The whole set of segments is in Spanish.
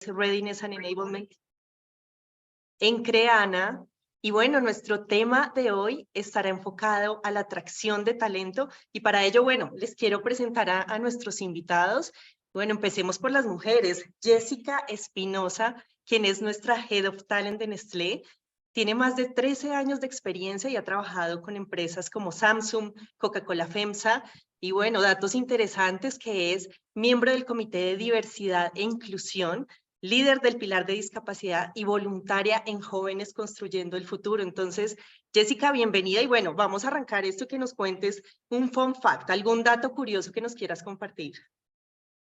Readiness and Enablement en Creana. Y bueno, nuestro tema de hoy estará enfocado a la atracción de talento y para ello, bueno, les quiero presentar a nuestros invitados. Bueno, empecemos por las mujeres. Jessica Espinosa, quien es nuestra Head of Talent de Nestlé, tiene más de 13 años de experiencia y ha trabajado con empresas como Samsung, Coca-Cola FEMSA y bueno, datos interesantes que es miembro del Comité de Diversidad e Inclusión, líder del pilar de discapacidad y voluntaria en Jóvenes Construyendo el Futuro. Entonces, Jessica, bienvenida y bueno, vamos a arrancar esto que nos cuentes un fun fact, algún dato curioso que nos quieras compartir.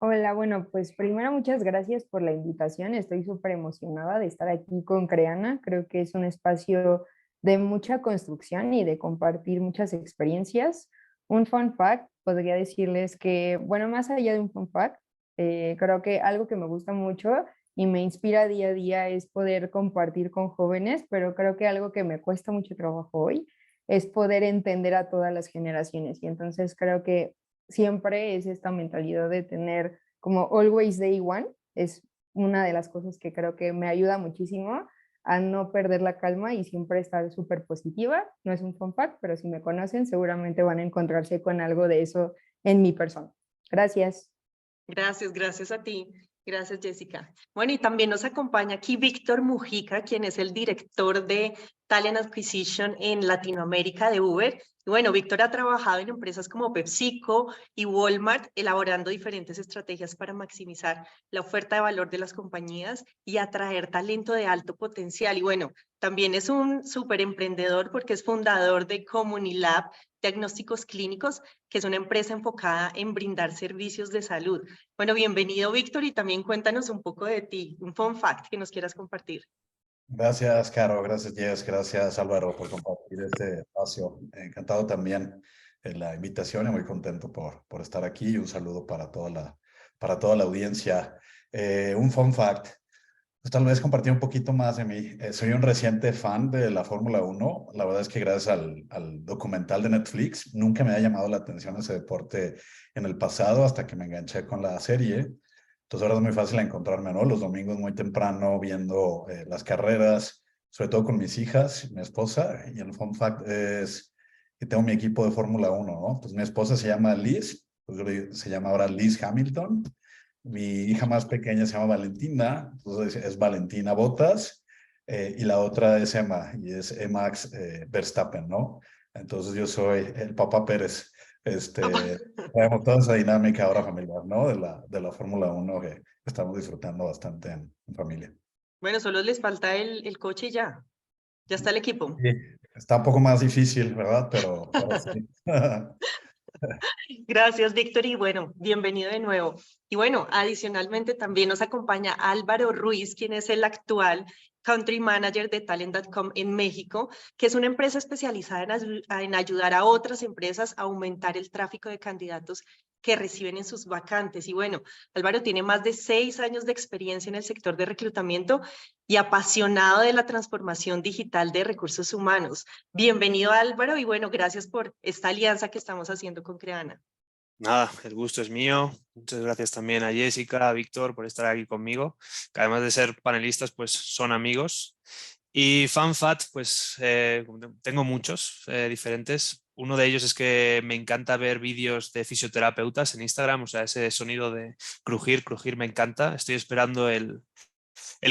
Hola, bueno, pues primero muchas gracias por la invitación. Estoy súper emocionada de estar aquí con Creana. Creo que es un espacio de mucha construcción y de compartir muchas experiencias. Un fun fact, podría decirles que, bueno, más allá de un fun fact, creo que algo que me gusta mucho y me inspira día a día es poder compartir con jóvenes, pero creo que algo que me cuesta mucho trabajo hoy es poder entender a todas las generaciones. Y entonces creo que siempre es esta mentalidad de tener como always day one, es una de las cosas que creo que me ayuda muchísimo a no perder la calma y siempre estar súper positiva. No es un fun fact, pero si me conocen seguramente van a encontrarse con algo de eso en mi persona. Gracias. Gracias a ti. Gracias, Jessica. Bueno, y también nos acompaña aquí Víctor Mujica, quien es el director de Talent Acquisition en Latinoamérica de Uber. Y bueno, Víctor ha trabajado en empresas como PepsiCo y Walmart, elaborando diferentes estrategias para maximizar la oferta de valor de las compañías y atraer talento de alto potencial. Y bueno, también es un súper emprendedor porque es fundador de Comunilab Diagnósticos Clínicos, que es una empresa enfocada en brindar servicios de salud. Bueno, bienvenido, Víctor, y también cuéntanos un poco de ti, un fun fact que nos quieras compartir. Gracias, Caro. Gracias, Jess. Gracias, Álvaro, por compartir este espacio. Encantado también de la invitación y muy contento por estar aquí. Y un saludo para toda la audiencia. Un fun fact. Pues tal vez compartir un poquito más de mí. Soy un reciente fan de la Fórmula 1. La verdad es que gracias al documental de Netflix, nunca me ha llamado la atención ese deporte en el pasado hasta que me enganché con la serie. Entonces ahora es muy fácil encontrarme, ¿no? Los domingos muy temprano viendo las carreras, sobre todo con mis hijas, mi esposa. Y el fun fact es que tengo mi equipo de Fórmula 1, ¿no? Pues mi esposa se llama Liz, pues se llama ahora Liz Hamilton. Mi hija más pequeña se llama Valentina, entonces es Valentina Bottas, y la otra es Emma, y es Max Verstappen, ¿no? Entonces yo soy el papá Pérez. Tenemos toda esa dinámica ahora familiar, ¿no? De la Fórmula 1 que estamos disfrutando bastante en familia. Bueno, solo les falta el coche y ya está el equipo. Sí, está un poco más difícil, ¿verdad? Pero sí. Gracias, Víctor, y bueno, bienvenido de nuevo. Y bueno, adicionalmente también nos acompaña Álvaro Ruiz, quien es el actual Country Manager de Talent.com en México, que es una empresa especializada en ayudar a otras empresas a aumentar el tráfico de candidatos que reciben en sus vacantes. Y bueno, Álvaro tiene más de 6 años de experiencia en el sector de reclutamiento y apasionado de la transformación digital de recursos humanos. Bienvenido, Álvaro, y bueno, gracias por esta alianza que estamos haciendo con Creana. Nada, el gusto es mío. Muchas gracias también a Jessica, a Víctor por estar aquí conmigo, que además de ser panelistas, pues son amigos. Y fun fact, pues tengo muchos diferentes. Uno de ellos es que me encanta ver vídeos de fisioterapeutas en Instagram, o sea, ese sonido de crujir me encanta. Estoy esperando el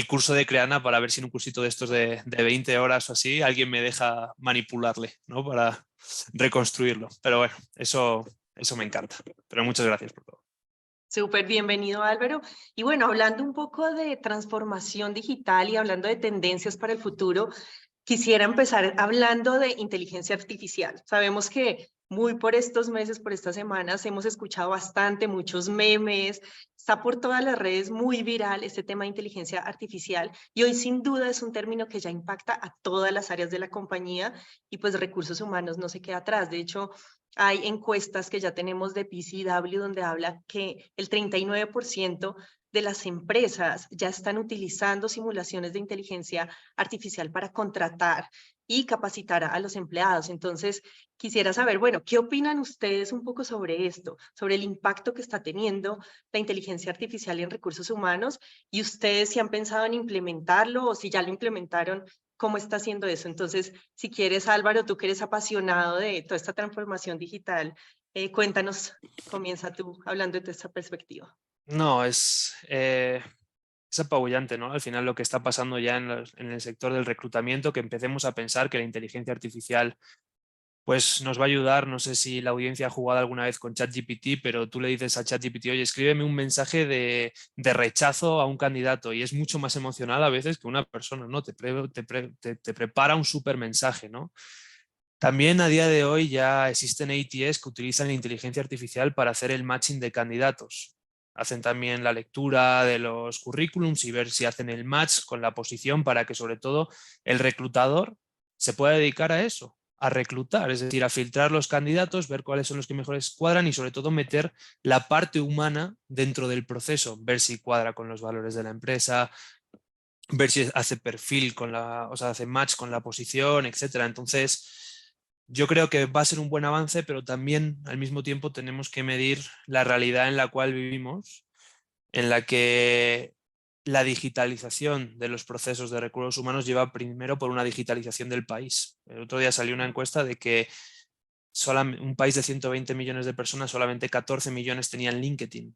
curso de Creana para ver si en un cursito de estos de 20 horas o así alguien me deja manipularle, ¿no? Para reconstruirlo. Pero bueno, eso me encanta. Pero muchas gracias por todo. Súper bienvenido, Álvaro. Y bueno, hablando un poco de transformación digital y hablando de tendencias para el futuro, quisiera empezar hablando de inteligencia artificial. Sabemos que muy por estos meses, por estas semanas, hemos escuchado bastante, muchos memes, está por todas las redes muy viral este tema de inteligencia artificial y hoy sin duda es un término que ya impacta a todas las áreas de la compañía y pues recursos humanos no se queda atrás. De hecho, hay encuestas que ya tenemos de PCW donde habla que el 39% de las empresas ya están utilizando simulaciones de inteligencia artificial para contratar. y capacitar a los empleados. Entonces, quisiera saber, bueno, ¿qué opinan ustedes un poco sobre esto, sobre el impacto que está teniendo la inteligencia artificial en recursos humanos? Y ustedes si han pensado en implementarlo o si ya lo implementaron, ¿cómo está haciendo eso? Entonces, si quieres, Álvaro, tú que eres apasionado de toda esta transformación digital, cuéntanos, comienza tú hablando de esta perspectiva. No, es apabullante, ¿no? Al final lo que está pasando ya en el sector del reclutamiento, que empecemos a pensar que la inteligencia artificial pues nos va a ayudar. No sé si la audiencia ha jugado alguna vez con ChatGPT, pero tú le dices a ChatGPT, oye, escríbeme un mensaje de rechazo a un candidato, y es mucho más emocional a veces que una persona, ¿no? Te prepara un súper mensaje, ¿no? También a día de hoy ya existen ATS que utilizan la inteligencia artificial para hacer el matching de candidatos. Hacen también la lectura de los currículums y ver si hacen el match con la posición, para que sobre todo el reclutador se pueda dedicar a eso, a reclutar, es decir, a filtrar los candidatos, ver cuáles son los que mejores cuadran y sobre todo meter la parte humana dentro del proceso, ver si cuadra con los valores de la empresa, ver si hace perfil con o sea, hace match con la posición, etcétera. Entonces, yo creo que va a ser un buen avance, pero también al mismo tiempo tenemos que medir la realidad en la cual vivimos, en la que la digitalización de los procesos de recursos humanos lleva primero por una digitalización del país. El otro día salió una encuesta de que un país de 120 millones de personas, solamente 14 millones tenían LinkedIn.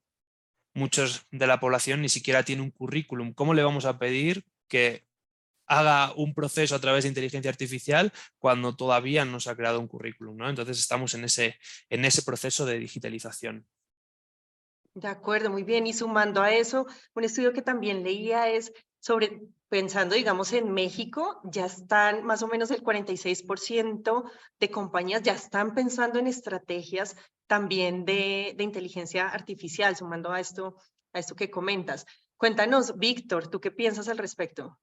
Muchos de la población ni siquiera tiene un currículum. ¿Cómo le vamos a pedir que haga un proceso a través de inteligencia artificial cuando todavía no se ha creado un currículum, ¿no? Entonces estamos en ese proceso de digitalización. De acuerdo, muy bien. Y sumando a eso, un estudio que también leía es sobre, pensando, digamos, en México, ya están más o menos el 46% de compañías ya están pensando en estrategias también de inteligencia artificial, sumando a esto que comentas. Cuéntanos, Víctor, ¿tú qué piensas al respecto?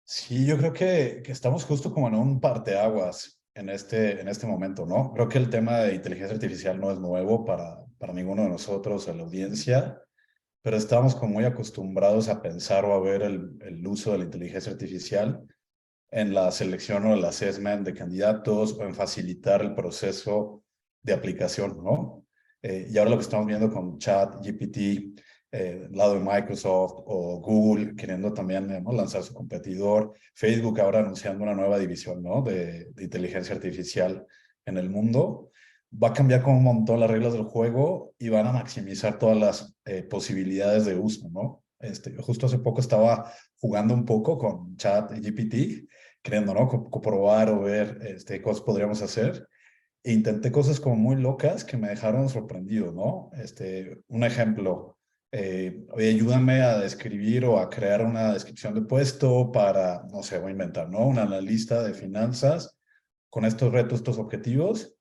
Sí, yo creo que estamos justo como en un parteaguas en este momento, ¿no? Creo que el tema de inteligencia artificial no es nuevo para ninguno de nosotros en la audiencia, pero estamos como muy acostumbrados a pensar o a ver el uso de la inteligencia artificial en la selección o el assessment de candidatos o en facilitar el proceso de aplicación, ¿no? Y ahora lo que estamos viendo con ChatGPT, del lado de Microsoft o Google queriendo también, ¿no?, lanzar su competidor, Facebook ahora anunciando una nueva división, ¿no?, de inteligencia artificial en el mundo, va a cambiar como un montón las reglas del juego y van a maximizar todas las posibilidades de uso, ¿no? Justo hace poco estaba jugando un poco con ChatGPT, queriendo, ¿no?, comprobar o ver qué cosas podríamos hacer. E intenté cosas como muy locas que me dejaron sorprendido, ¿no? Un ejemplo, oye, ayúdame a describir o a crear una descripción de puesto para, no sé, voy a inventar, ¿no?, un analista de finanzas con estos retos, estos objetivos,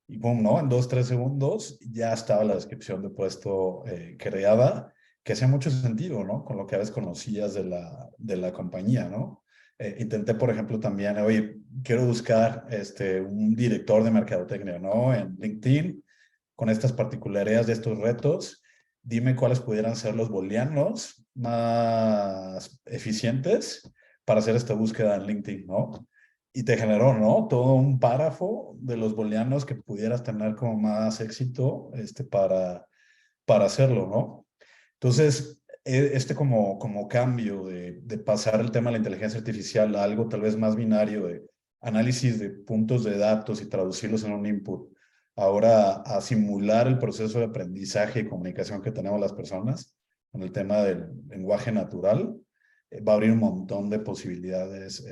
y boom, ¿no? En 2, 3 segundos ya estaba la descripción de puesto creada, que hacía mucho sentido, ¿no?, con lo que a veces conocías de la compañía, ¿no? Intenté, por ejemplo, también, oye, quiero buscar un director de mercadotecnia, ¿no?, en LinkedIn, con estas particularidades de estos retos. Dime cuáles pudieran ser los booleanos más eficientes para hacer esta búsqueda en LinkedIn, ¿no? Y te generó, ¿no?, todo un párrafo de los booleanos que pudieras tener como más éxito para hacerlo, ¿no? Entonces, como cambio de pasar el tema de la inteligencia artificial a algo tal vez más binario de análisis de puntos de datos y traducirlos en un input, ahora a simular el proceso de aprendizaje y comunicación que tenemos las personas con el tema del lenguaje natural, va a abrir un montón de posibilidades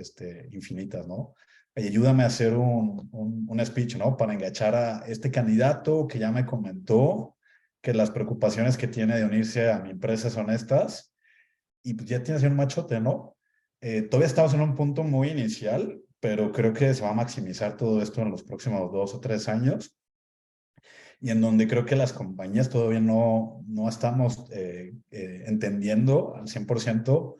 infinitas, ¿no? Y ayúdame a hacer un speech, ¿no?, para enganchar a este candidato que ya me comentó que las preocupaciones que tiene de unirse a mi empresa son estas, y pues ya tienes un machote, ¿no? Todavía estamos en un punto muy inicial, pero creo que se va a maximizar todo esto en los próximos 2 o 3 años, y en donde creo que las compañías todavía no estamos entendiendo al 100%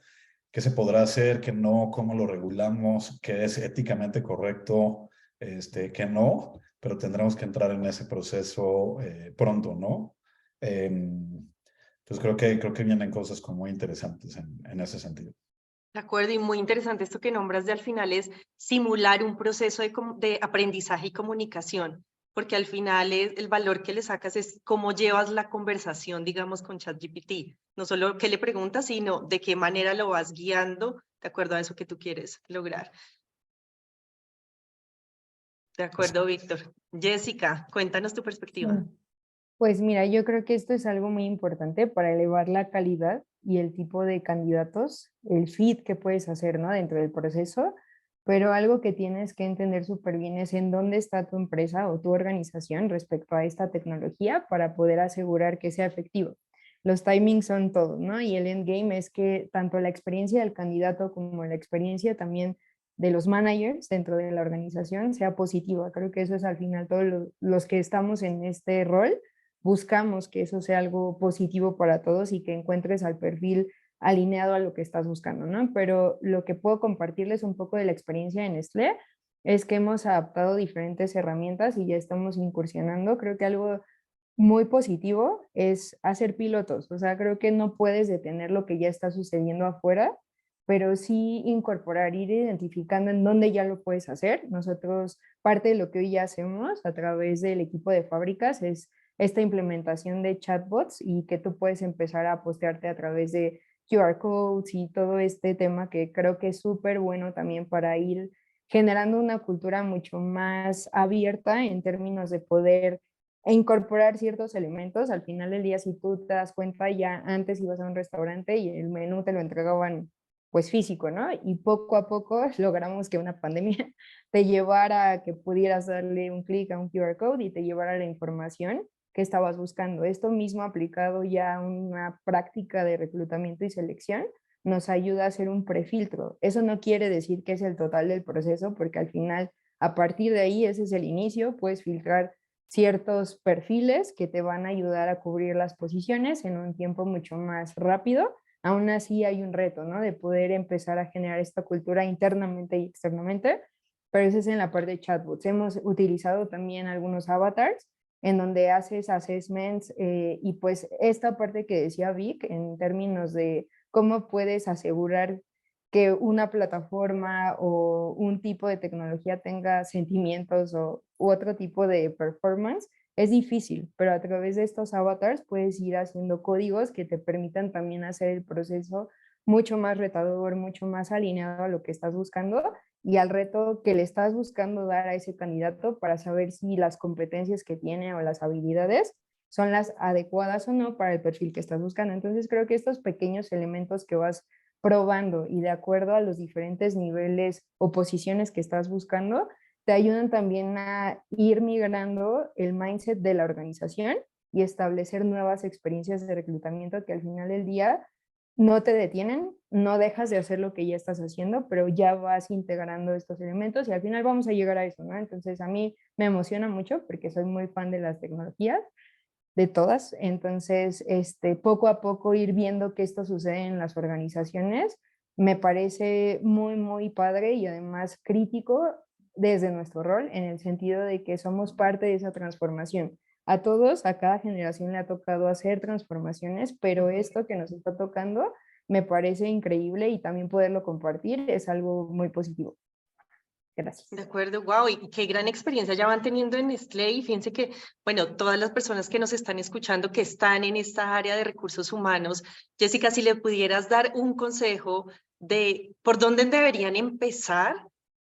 qué se podrá hacer, qué no, cómo lo regulamos, qué es éticamente correcto, qué no, pero tendremos que entrar en ese proceso pronto, ¿no? Entonces creo que vienen cosas como muy interesantes en ese sentido. De acuerdo, y muy interesante esto que nombras de al final es simular un proceso de aprendizaje y comunicación, porque al final el valor que le sacas es cómo llevas la conversación, digamos, con ChatGPT. No solo qué le preguntas, sino de qué manera lo vas guiando de acuerdo a eso que tú quieres lograr. De acuerdo, Víctor. Jessica, cuéntanos tu perspectiva. Pues mira, yo creo que esto es algo muy importante para elevar la calidad y el tipo de candidatos, el fit que puedes hacer, ¿no? Dentro del proceso, pero algo que tienes que entender súper bien es en dónde está tu empresa o tu organización respecto a esta tecnología para poder asegurar que sea efectivo. Los timings son todo, ¿no? Y el endgame es que tanto la experiencia del candidato como la experiencia también de los managers dentro de la organización sea positiva. Creo que eso es al final todos los que estamos en este rol buscamos que eso sea algo positivo para todos y que encuentres al perfil alineado a lo que estás buscando, ¿no? Pero lo que puedo compartirles un poco de la experiencia en Nestlé es que hemos adaptado diferentes herramientas y ya estamos incursionando. Creo que algo muy positivo es hacer pilotos, o sea, creo que no puedes detener lo que ya está sucediendo afuera, pero sí incorporar, ir identificando en dónde ya lo puedes hacer. Nosotros, parte de lo que hoy ya hacemos a través del equipo de fábricas es esta implementación de chatbots y que tú puedes empezar a postearte a través de QR codes y todo este tema que creo que es súper bueno también para ir generando una cultura mucho más abierta en términos de poder incorporar ciertos elementos. Al final del día, si tú te das cuenta, ya antes ibas a un restaurante y el menú te lo entregaban pues físico, ¿no? Y poco a poco logramos que una pandemia te llevara a que pudieras darle un clic a un QR code y te llevara la información que estabas buscando. Esto mismo aplicado ya a una práctica de reclutamiento y selección nos ayuda a hacer un prefiltro. Eso no quiere decir que es el total del proceso, porque al final, a partir de ahí, ese es el inicio, puedes filtrar ciertos perfiles que te van a ayudar a cubrir las posiciones en un tiempo mucho más rápido. Aún así hay un reto, ¿no? De poder empezar a generar esta cultura internamente y externamente, pero eso es en la parte de chatbots. Hemos utilizado también algunos avatars en donde haces assessments y pues esta parte que decía Vic en términos de cómo puedes asegurar que una plataforma o un tipo de tecnología tenga sentimientos u otro tipo de performance, es difícil, pero a través de estos avatars puedes ir haciendo códigos que te permitan también hacer el proceso mucho más retador, mucho más alineado a lo que estás buscando y al reto que le estás buscando dar a ese candidato para saber si las competencias que tiene o las habilidades son las adecuadas o no para el perfil que estás buscando. Entonces creo que estos pequeños elementos que vas probando y de acuerdo a los diferentes niveles o posiciones que estás buscando, te ayudan también a ir migrando el mindset de la organización y establecer nuevas experiencias de reclutamiento que al final del día no te detienen, no dejas de hacer lo que ya estás haciendo, pero ya vas integrando estos elementos y al final vamos a llegar a eso, ¿no? Entonces a mí me emociona mucho porque soy muy fan de las tecnologías, de todas, entonces poco a poco ir viendo que esto sucede en las organizaciones me parece muy, muy padre y además crítico desde nuestro rol, en el sentido de que somos parte de esa transformación. A todos, a cada generación le ha tocado hacer transformaciones, pero esto que nos está tocando me parece increíble y también poderlo compartir es algo muy positivo. Gracias. De acuerdo, wow, y qué gran experiencia ya van teniendo en Nestlé y fíjense que, bueno, todas las personas que nos están escuchando que están en esta área de recursos humanos, Jessica, si le pudieras dar un consejo de por dónde deberían empezar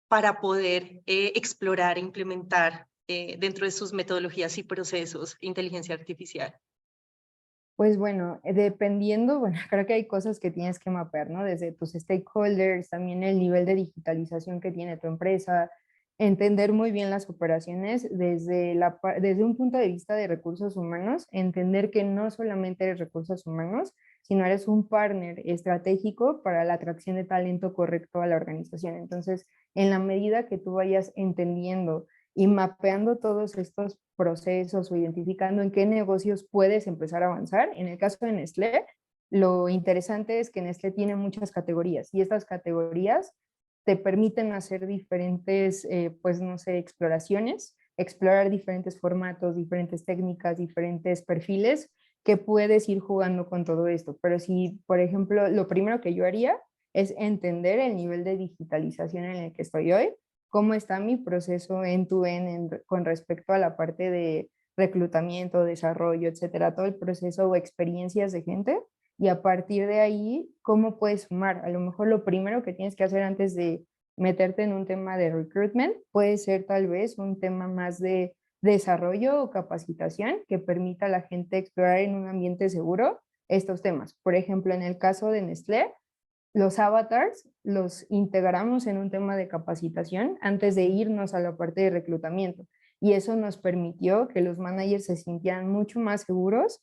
para poder explorar e implementar dentro de sus metodologías y procesos inteligencia artificial. Pues bueno, dependiendo, bueno, creo que hay cosas que tienes que mapear, ¿no? Desde tus stakeholders, también el nivel de digitalización que tiene tu empresa, entender muy bien las operaciones desde un punto de vista de recursos humanos, entender que no solamente eres recursos humanos, sino eres un partner estratégico para la atracción de talento correcto a la organización. Entonces, en la medida que tú vayas entendiendo y mapeando todos estos procesos o identificando en qué negocios puedes empezar a avanzar. En el caso de Nestlé, lo interesante es que Nestlé tiene muchas categorías y estas categorías te permiten hacer diferentes, pues no sé, exploraciones, explorar diferentes formatos, diferentes técnicas, diferentes perfiles que puedes ir jugando con todo esto. Pero si, por ejemplo, lo primero que yo haría es entender el nivel de digitalización en el que estoy hoy, cómo está mi proceso end-to-end con respecto a la parte de reclutamiento, desarrollo, etcétera, todo el proceso o experiencias de gente, y a partir de ahí, cómo puedes sumar. A lo mejor lo primero que tienes que hacer antes de meterte en un tema de recruitment puede ser tal vez un tema más de desarrollo o capacitación que permita a la gente explorar en un ambiente seguro estos temas. Por ejemplo, en el caso de Nestlé, los avatars los integramos en un tema de capacitación antes de irnos a la parte de reclutamiento. Y eso nos permitió que los managers se sintieran mucho más seguros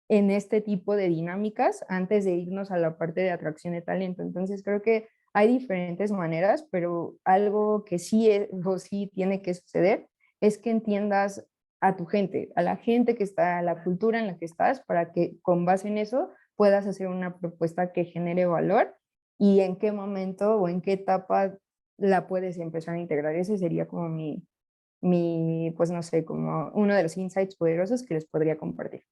en este tipo de dinámicas antes de irnos a la parte de atracción de talento. Entonces creo que hay diferentes maneras, pero algo que sí, o sí tiene que suceder es que entiendas a tu gente, a la gente que está, a la cultura en la que estás, para que con base en eso puedas hacer una propuesta que genere valor y en qué momento o en qué etapa la puedes empezar a integrar. Ese sería como pues no sé, como uno de los insights poderosos que les podría compartir.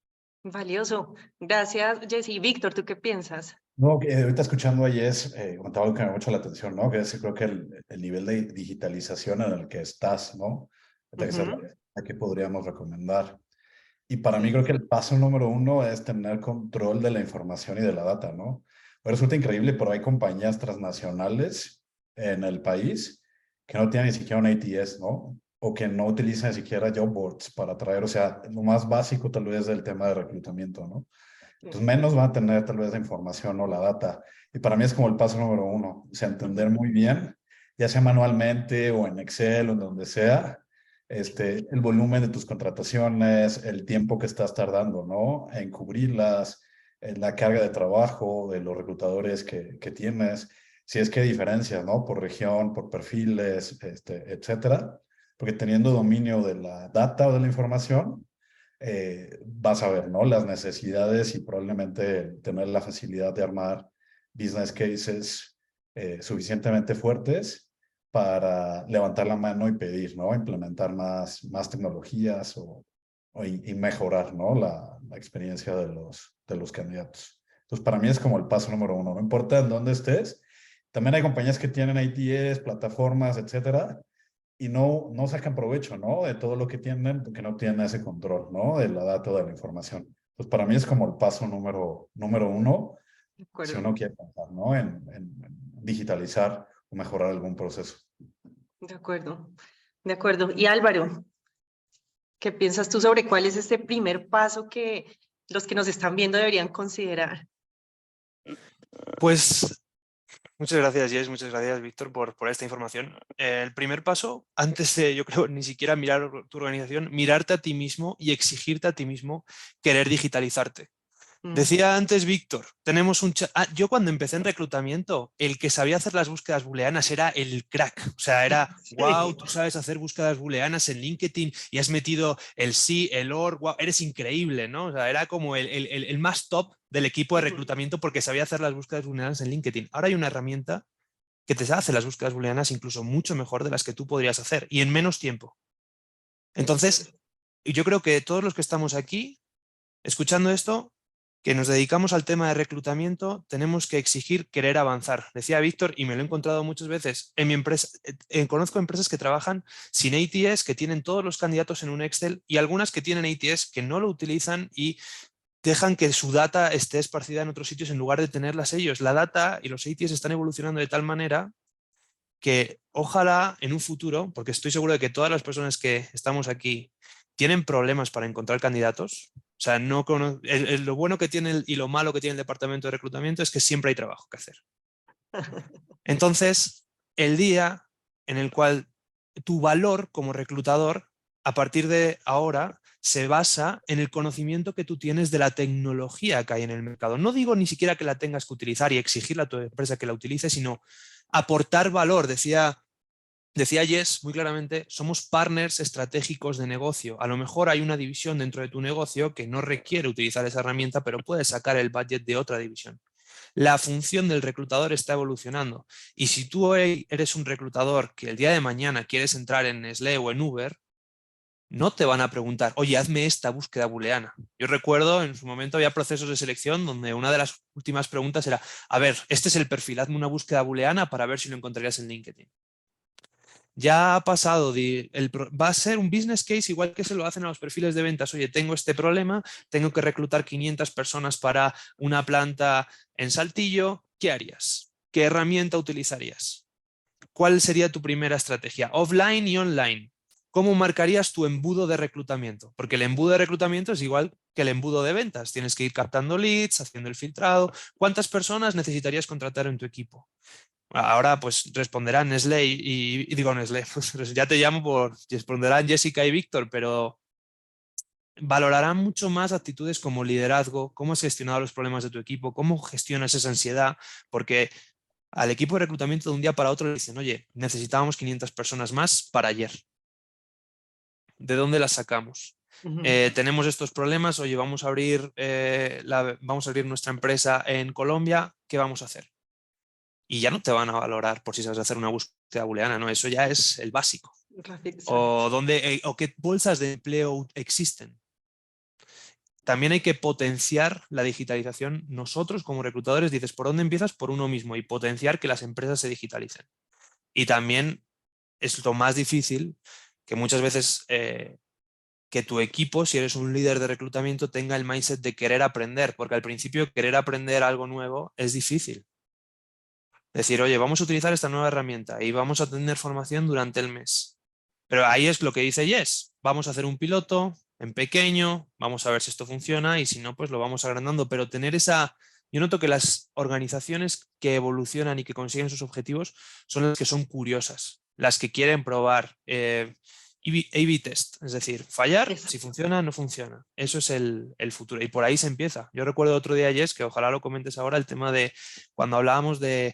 Valioso. Gracias, Jessy. Víctor, ¿tú qué piensas? No, que ahorita escuchando a Jess, comentaba algo que me llamó mucho la atención, ¿no? Que es, creo que el nivel de digitalización en el que estás, ¿no? ¿Qué podríamos recomendar? Y para mí creo que el paso número uno es tener control de la información y de la data, ¿no? Pero resulta increíble, pero hay compañías transnacionales en el país que no tienen ni siquiera un ATS, ¿no? O que no utilizan ni siquiera job boards para traer, o sea, lo más básico tal vez del tema de reclutamiento, ¿no? Pues menos van a tener tal vez la información o la data. Y para mí es como el paso número uno, o sea, entender muy bien, ya sea manualmente o en Excel o en donde sea, el volumen de tus contrataciones, el tiempo que estás tardando, ¿no? En cubrirlas, en la carga de trabajo de los reclutadores que tienes, si es que hay diferencias, ¿no? Por región, por perfiles, etcétera. Porque teniendo dominio de la data o de la información, vas a ver, ¿no? Las necesidades y probablemente tener la facilidad de armar business cases suficientemente fuertes para levantar la mano y pedir, ¿no? Implementar más tecnologías y mejorar, ¿no? La experiencia de los candidatos. Entonces, para mí es como el paso número uno. No importa en dónde estés. También hay compañías que tienen ATS, plataformas, etcétera, y no sacan provecho, ¿no? De todo lo que tienen, porque no tienen ese control, ¿no? De la data, de la información. Pues para mí es como el paso número uno, De si acuerdo. uno quiere pensar, ¿no? En digitalizar o mejorar algún proceso. De acuerdo. De acuerdo. Y Álvaro, ¿qué piensas tú sobre cuál es este primer paso que los que nos están viendo deberían considerar? Pues muchas gracias, Jess, muchas gracias, Víctor, por esta información. El primer paso, antes de, yo creo, ni siquiera mirar tu organización, mirarte a ti mismo y exigirte a ti mismo querer digitalizarte. Decía antes Víctor, tenemos yo cuando empecé en reclutamiento, el que sabía hacer las búsquedas booleanas era el crack. O sea, era, Sí. wow, tú sabes hacer búsquedas booleanas en LinkedIn y has metido el sí, el or, wow, eres increíble, ¿no? O sea, era como el más top del equipo de reclutamiento porque sabía hacer las búsquedas booleanas en LinkedIn. Ahora hay una herramienta que te hace las búsquedas booleanas incluso mucho mejor de las que tú podrías hacer y en menos tiempo. Entonces, yo creo que todos los que estamos aquí escuchando esto, que nos dedicamos al tema de reclutamiento, tenemos que exigir querer avanzar. Decía Víctor, y me lo he encontrado muchas veces, en mi empresa, conozco empresas que trabajan sin ATS, que tienen todos los candidatos en un Excel y algunas que tienen ATS que no lo utilizan y dejan que su data esté esparcida en otros sitios en lugar de tenerlas ellos. La data y los ATS están evolucionando de tal manera que ojalá en un futuro, porque estoy seguro de que todas las personas que estamos aquí tienen problemas para encontrar candidatos. O sea, lo bueno que tiene y lo malo que tiene el departamento de reclutamiento es que siempre hay trabajo que hacer. Entonces, el día en el cual tu valor como reclutador, a partir de ahora, se basa en el conocimiento que tú tienes de la tecnología que hay en el mercado. No digo ni siquiera que la tengas que utilizar y exigirle a tu empresa que la utilice, sino aportar valor. Decía Jess muy claramente, somos partners estratégicos de negocio. A lo mejor hay una división dentro de tu negocio que no requiere utilizar esa herramienta, pero puedes sacar el budget de otra división. La función del reclutador está evolucionando. Y si tú eres un reclutador que el día de mañana quieres entrar en Nestlé o en Uber, no te van a preguntar, oye, hazme esta búsqueda booleana. Yo recuerdo, en su momento había procesos de selección donde una de las últimas preguntas era, a ver, este es el perfil, hazme una búsqueda booleana para ver si lo encontrarías en LinkedIn. Ya ha pasado, va a ser un business case igual que se lo hacen a los perfiles de ventas. Oye, tengo este problema, tengo que reclutar 500 personas para una planta en Saltillo, ¿qué harías? ¿Qué herramienta utilizarías? ¿Cuál sería tu primera estrategia? Offline y online. ¿Cómo marcarías tu embudo de reclutamiento? Porque el embudo de reclutamiento es igual que el embudo de ventas. Tienes que ir captando leads, haciendo el filtrado. ¿Cuántas personas necesitarías contratar en tu equipo? Ahora pues responderán Nestlé y digo Nestlé, pues ya te llamo responderán Jessica y Víctor, pero valorarán mucho más actitudes como liderazgo, cómo has gestionado los problemas de tu equipo, cómo gestionas esa ansiedad, porque al equipo de reclutamiento de un día para otro le dicen, oye, necesitábamos 500 personas más para ayer. ¿De dónde las sacamos? Tenemos estos problemas, oye, vamos a abrir nuestra empresa en Colombia, ¿qué vamos a hacer? Y ya no te van a valorar por si sabes hacer una búsqueda booleana, ¿no? Eso ya es el básico. O qué bolsas de empleo existen. También hay que potenciar la digitalización. Nosotros como reclutadores dices, ¿por dónde empiezas? Por uno mismo y potenciar que las empresas se digitalicen. Y también es lo más difícil que muchas veces que tu equipo, si eres un líder de reclutamiento, tenga el mindset de querer aprender, porque al principio querer aprender algo nuevo es difícil. Decir, oye, vamos a utilizar esta nueva herramienta y vamos a tener formación durante el mes. Pero ahí es lo que dice Yes. Vamos a hacer un piloto en pequeño, vamos a ver si esto funciona y si no, pues lo vamos agrandando. Pero tener esa... Yo noto que las organizaciones que evolucionan y que consiguen sus objetivos son las que son curiosas, las que quieren probar. A/B test, es decir, fallar, Exacto. si funciona, no funciona. Eso es el futuro y por ahí se empieza. Yo recuerdo otro día, Jess, que ojalá lo comentes ahora, el tema de cuando hablábamos de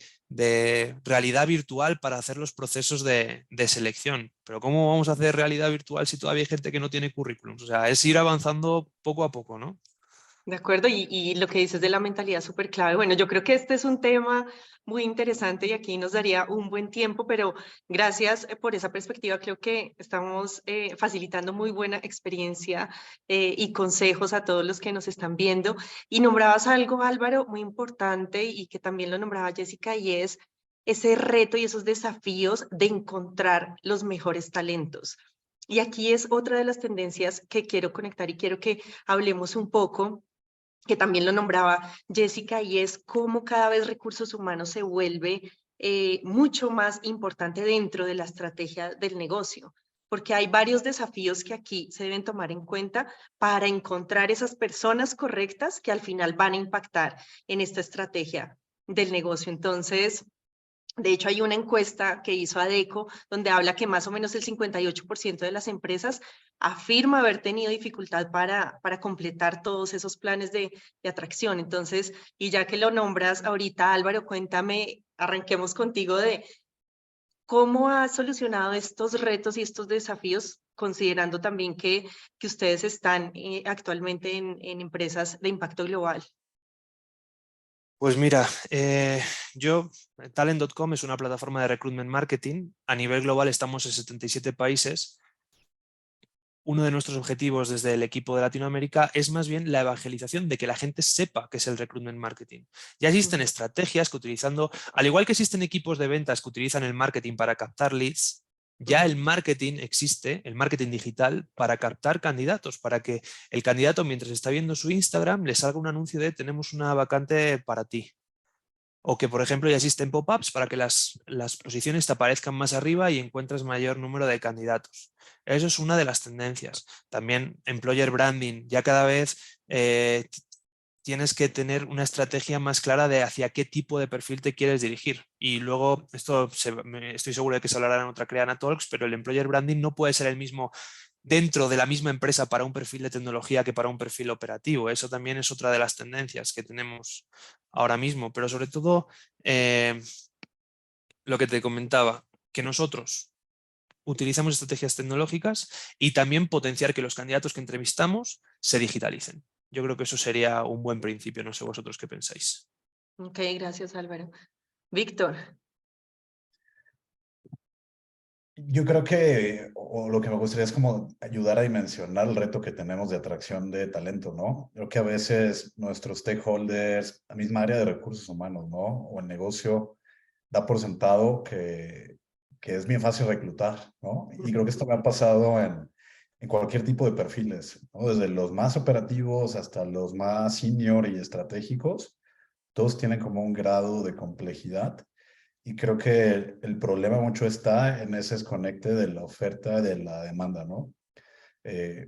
realidad virtual para hacer los procesos de selección. Pero ¿cómo vamos a hacer realidad virtual si todavía hay gente que no tiene currículums? O sea, es ir avanzando poco a poco, ¿no? De acuerdo, y lo que dices de la mentalidad es súper clave. Bueno, yo creo que este es un tema muy interesante y aquí nos daría un buen tiempo, pero gracias por esa perspectiva. Creo que estamos facilitando muy buena experiencia y consejos a todos los que nos están viendo. Y nombrabas algo, Álvaro, muy importante y que también lo nombraba Jessica, y es ese reto y esos desafíos de encontrar los mejores talentos. Y aquí es otra de las tendencias que quiero conectar y quiero que hablemos un poco, que también lo nombraba Jessica, y es cómo cada vez recursos humanos se vuelve mucho más importante dentro de la estrategia del negocio, porque hay varios desafíos que aquí se deben tomar en cuenta para encontrar esas personas correctas que al final van a impactar en esta estrategia del negocio. Entonces, de hecho, hay una encuesta que hizo Adecco donde habla que más o menos el 58% de las empresas afirma haber tenido dificultad para completar todos esos planes de atracción. Entonces, y ya que lo nombras ahorita, Álvaro, cuéntame, arranquemos contigo de cómo has solucionado estos retos y estos desafíos, considerando también que ustedes están actualmente en empresas de impacto global. Pues mira, Talent.com es una plataforma de recruitment marketing. A nivel global estamos en 77 países. Uno de nuestros objetivos desde el equipo de Latinoamérica es más bien la evangelización de que la gente sepa qué es el recruitment marketing. Ya existen estrategias que utilizando, al igual que existen equipos de ventas que utilizan el marketing para captar leads, ya el marketing existe, el marketing digital, para captar candidatos, para que el candidato mientras está viendo su Instagram le salga un anuncio de tenemos una vacante para ti. O que, por ejemplo, ya existen pop-ups para que las posiciones te aparezcan más arriba y encuentres mayor número de candidatos. Eso es una de las tendencias. También employer branding. Ya cada vez tienes que tener una estrategia más clara de hacia qué tipo de perfil te quieres dirigir. Y luego, estoy seguro de que se hablará en otra Creana Talks, pero el employer branding no puede ser el mismo dentro de la misma empresa para un perfil de tecnología que para un perfil operativo. Eso también es otra de las tendencias que tenemos ahora mismo, pero sobre todo lo que te comentaba, que nosotros utilizamos estrategias tecnológicas y también potenciar que los candidatos que entrevistamos se digitalicen. Yo creo que eso sería un buen principio, no sé vosotros qué pensáis. Ok, gracias, Álvaro. Víctor. Yo creo que, o lo que me gustaría es como ayudar a dimensionar el reto que tenemos de atracción de talento, ¿no? Creo que a veces nuestros stakeholders, la misma área de recursos humanos, ¿no? O el negocio da por sentado que es bien fácil reclutar, ¿no? Y creo que esto me ha pasado en cualquier tipo de perfiles, ¿no? Desde los más operativos hasta los más senior y estratégicos, todos tienen como un grado de complejidad. Y creo que el problema mucho está en ese desconecte de la oferta y de la demanda, ¿no?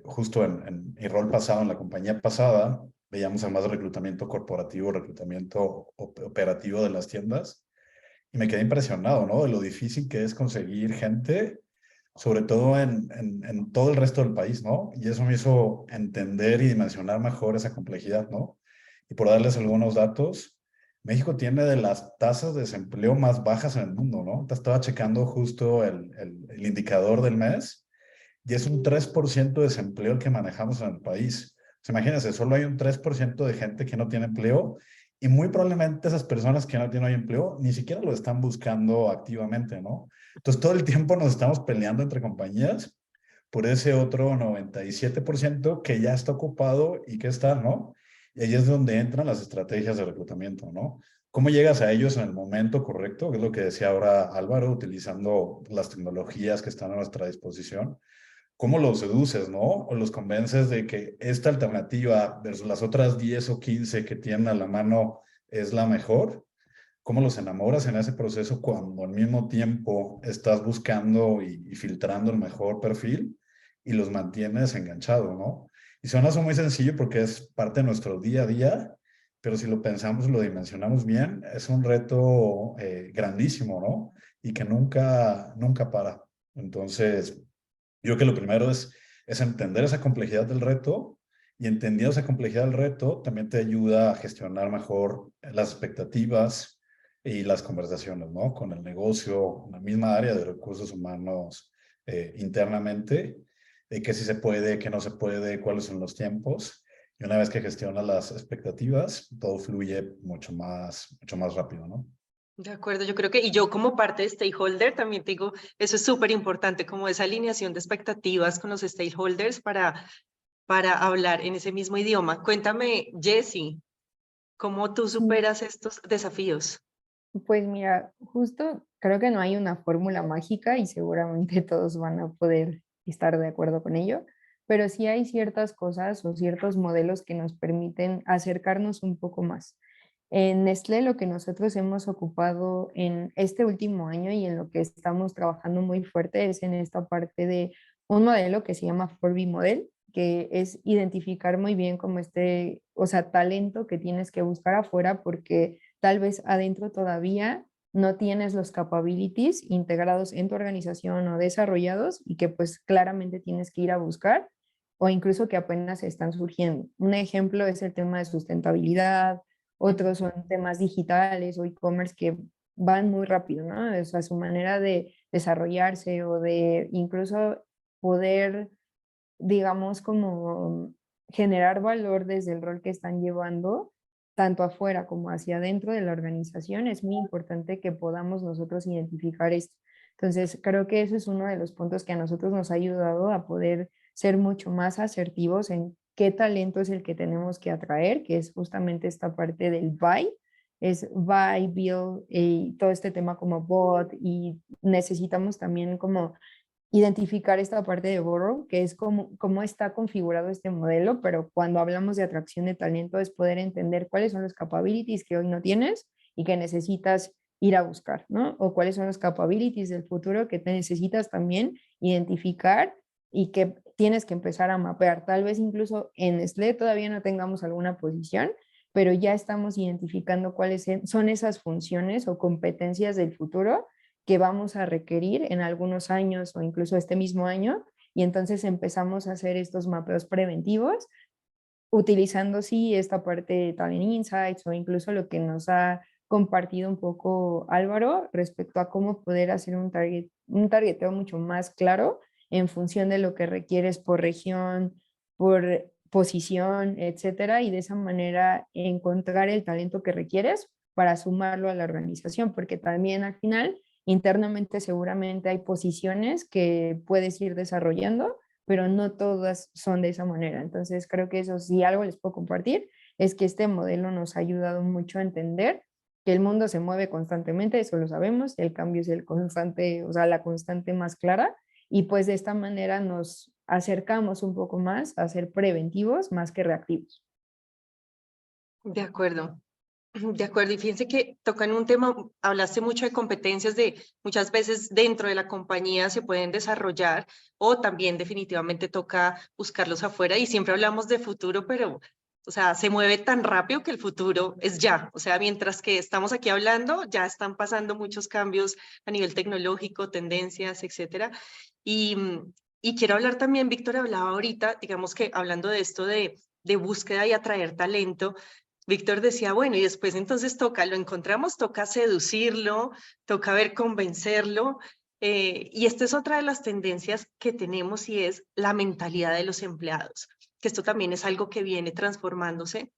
Justo en mi rol pasado, en la compañía pasada, veíamos además reclutamiento corporativo, reclutamiento operativo de las tiendas, y me quedé impresionado, ¿no? De lo difícil que es conseguir gente, sobre todo en todo el resto del país, ¿no? Y eso me hizo entender y dimensionar mejor esa complejidad, ¿no? Y por darles algunos datos, México tiene de las tasas de desempleo más bajas en el mundo, ¿no? Te estaba checando justo el indicador del mes y es un 3% de desempleo el que manejamos en el país. O sea, imagínense, solo hay un 3% de gente que no tiene empleo y muy probablemente esas personas que no tienen hoy empleo ni siquiera lo están buscando activamente, ¿no? Entonces todo el tiempo nos estamos peleando entre compañías por ese otro 97% que ya está ocupado y que está, ¿no? Y ahí es donde entran las estrategias de reclutamiento, ¿no? ¿Cómo llegas a ellos en el momento correcto? Que es lo que decía ahora Álvaro, utilizando las tecnologías que están a nuestra disposición. ¿Cómo los seduces, no? O los convences de que esta alternativa versus las otras 10 o 15 que tienen a la mano es la mejor. ¿Cómo los enamoras en ese proceso cuando al mismo tiempo estás buscando y filtrando el mejor perfil y los mantienes enganchados, ¿no? Y suena eso muy sencillo porque es parte de nuestro día a día, pero si lo pensamos, lo dimensionamos bien, es un reto grandísimo, ¿no? Y que nunca para. Entonces, yo creo que lo primero es entender esa complejidad del reto y entendiendo esa complejidad del reto también te ayuda a gestionar mejor las expectativas y las conversaciones, ¿no? Con el negocio, la misma área de recursos humanos internamente, qué sí se puede, qué no se puede, cuáles son los tiempos. Y una vez que gestionas las expectativas, todo fluye mucho más rápido, ¿no? De acuerdo, yo creo que, y yo como parte de stakeholder también te digo, eso es súper importante, como esa alineación de expectativas con los stakeholders para hablar en ese mismo idioma. Cuéntame, Jessie, ¿cómo tú Sí, superas estos desafíos? pues mira, justo creo que no hay una fórmula mágica y seguramente todos van a poder estar de acuerdo con ello, pero sí hay ciertas cosas o ciertos modelos que nos permiten acercarnos un poco más. En Nestlé lo que nosotros hemos ocupado en este último año y en lo que estamos trabajando muy fuerte es en esta parte de un modelo que se llama 4B Model, que es identificar muy bien como o sea, talento que tienes que buscar afuera porque tal vez adentro todavía no tienes los capabilities integrados en tu organización o desarrollados y que pues claramente tienes que ir a buscar o incluso que apenas están surgiendo. Un ejemplo es el tema de sustentabilidad, otros son temas digitales o e-commerce que van muy rápido, ¿no? O sea, su manera de desarrollarse o de incluso poder, digamos, como generar valor desde el rol que están llevando, tanto afuera como hacia adentro de la organización, es muy importante que podamos nosotros identificar esto. Entonces, creo que eso es uno de los puntos que a nosotros nos ha ayudado a poder ser mucho más asertivos en qué talento es el que tenemos que atraer, que es justamente esta parte del buy, es buy, build y todo este tema como bot y necesitamos también como identificar esta parte de Borrow, que es cómo está configurado este modelo, pero cuando hablamos de atracción de talento es poder entender cuáles son los capabilities que hoy no tienes y que necesitas ir a buscar, ¿no? O cuáles son los capabilities del futuro que te necesitas también identificar y que tienes que empezar a mapear. Tal vez incluso en Nestlé todavía no tengamos alguna posición, pero ya estamos identificando cuáles son esas funciones o competencias del futuro que vamos a requerir en algunos años o incluso este mismo año, y entonces empezamos a hacer estos mapeos preventivos utilizando sí esta parte de Talent Insights o incluso lo que nos ha compartido un poco Álvaro respecto a cómo poder hacer un targeteo mucho más claro en función de lo que requieres por región, por posición, etcétera, y de esa manera encontrar el talento que requieres para sumarlo a la organización, porque también al final internamente seguramente hay posiciones que puedes ir desarrollando, pero no todas son de esa manera. Entonces creo que eso, si algo les puedo compartir, es que este modelo nos ha ayudado mucho a entender que el mundo se mueve constantemente, eso lo sabemos, el cambio es el constante, o sea, la constante más clara, y pues de esta manera nos acercamos un poco más a ser preventivos más que reactivos. De acuerdo. De acuerdo, y fíjense que tocan un tema, hablaste mucho de competencias de muchas veces dentro de la compañía se pueden desarrollar o también definitivamente toca buscarlos afuera y siempre hablamos de futuro, pero o sea, se mueve tan rápido que el futuro es ya, o sea, mientras que estamos aquí hablando, ya están pasando muchos cambios a nivel tecnológico, tendencias, etcétera. Y, y quiero hablar también, Víctor hablaba ahorita, digamos que hablando de esto de búsqueda y atraer talento, Víctor decía, bueno, y después entonces toca, lo encontramos, toca seducirlo, toca ver convencerlo. Y esta es otra de las tendencias que tenemos y es la mentalidad de los empleados, que esto también es algo que viene transformándose.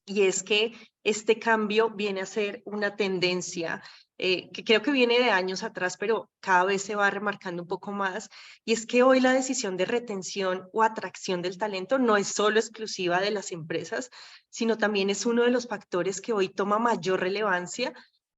Y es que este cambio viene a ser una tendencia que creo que viene de años atrás, pero cada vez se va remarcando un poco más. Y es que hoy la decisión de retención o atracción del talento no es solo exclusiva de las empresas, sino también es uno de los factores que hoy toma mayor relevancia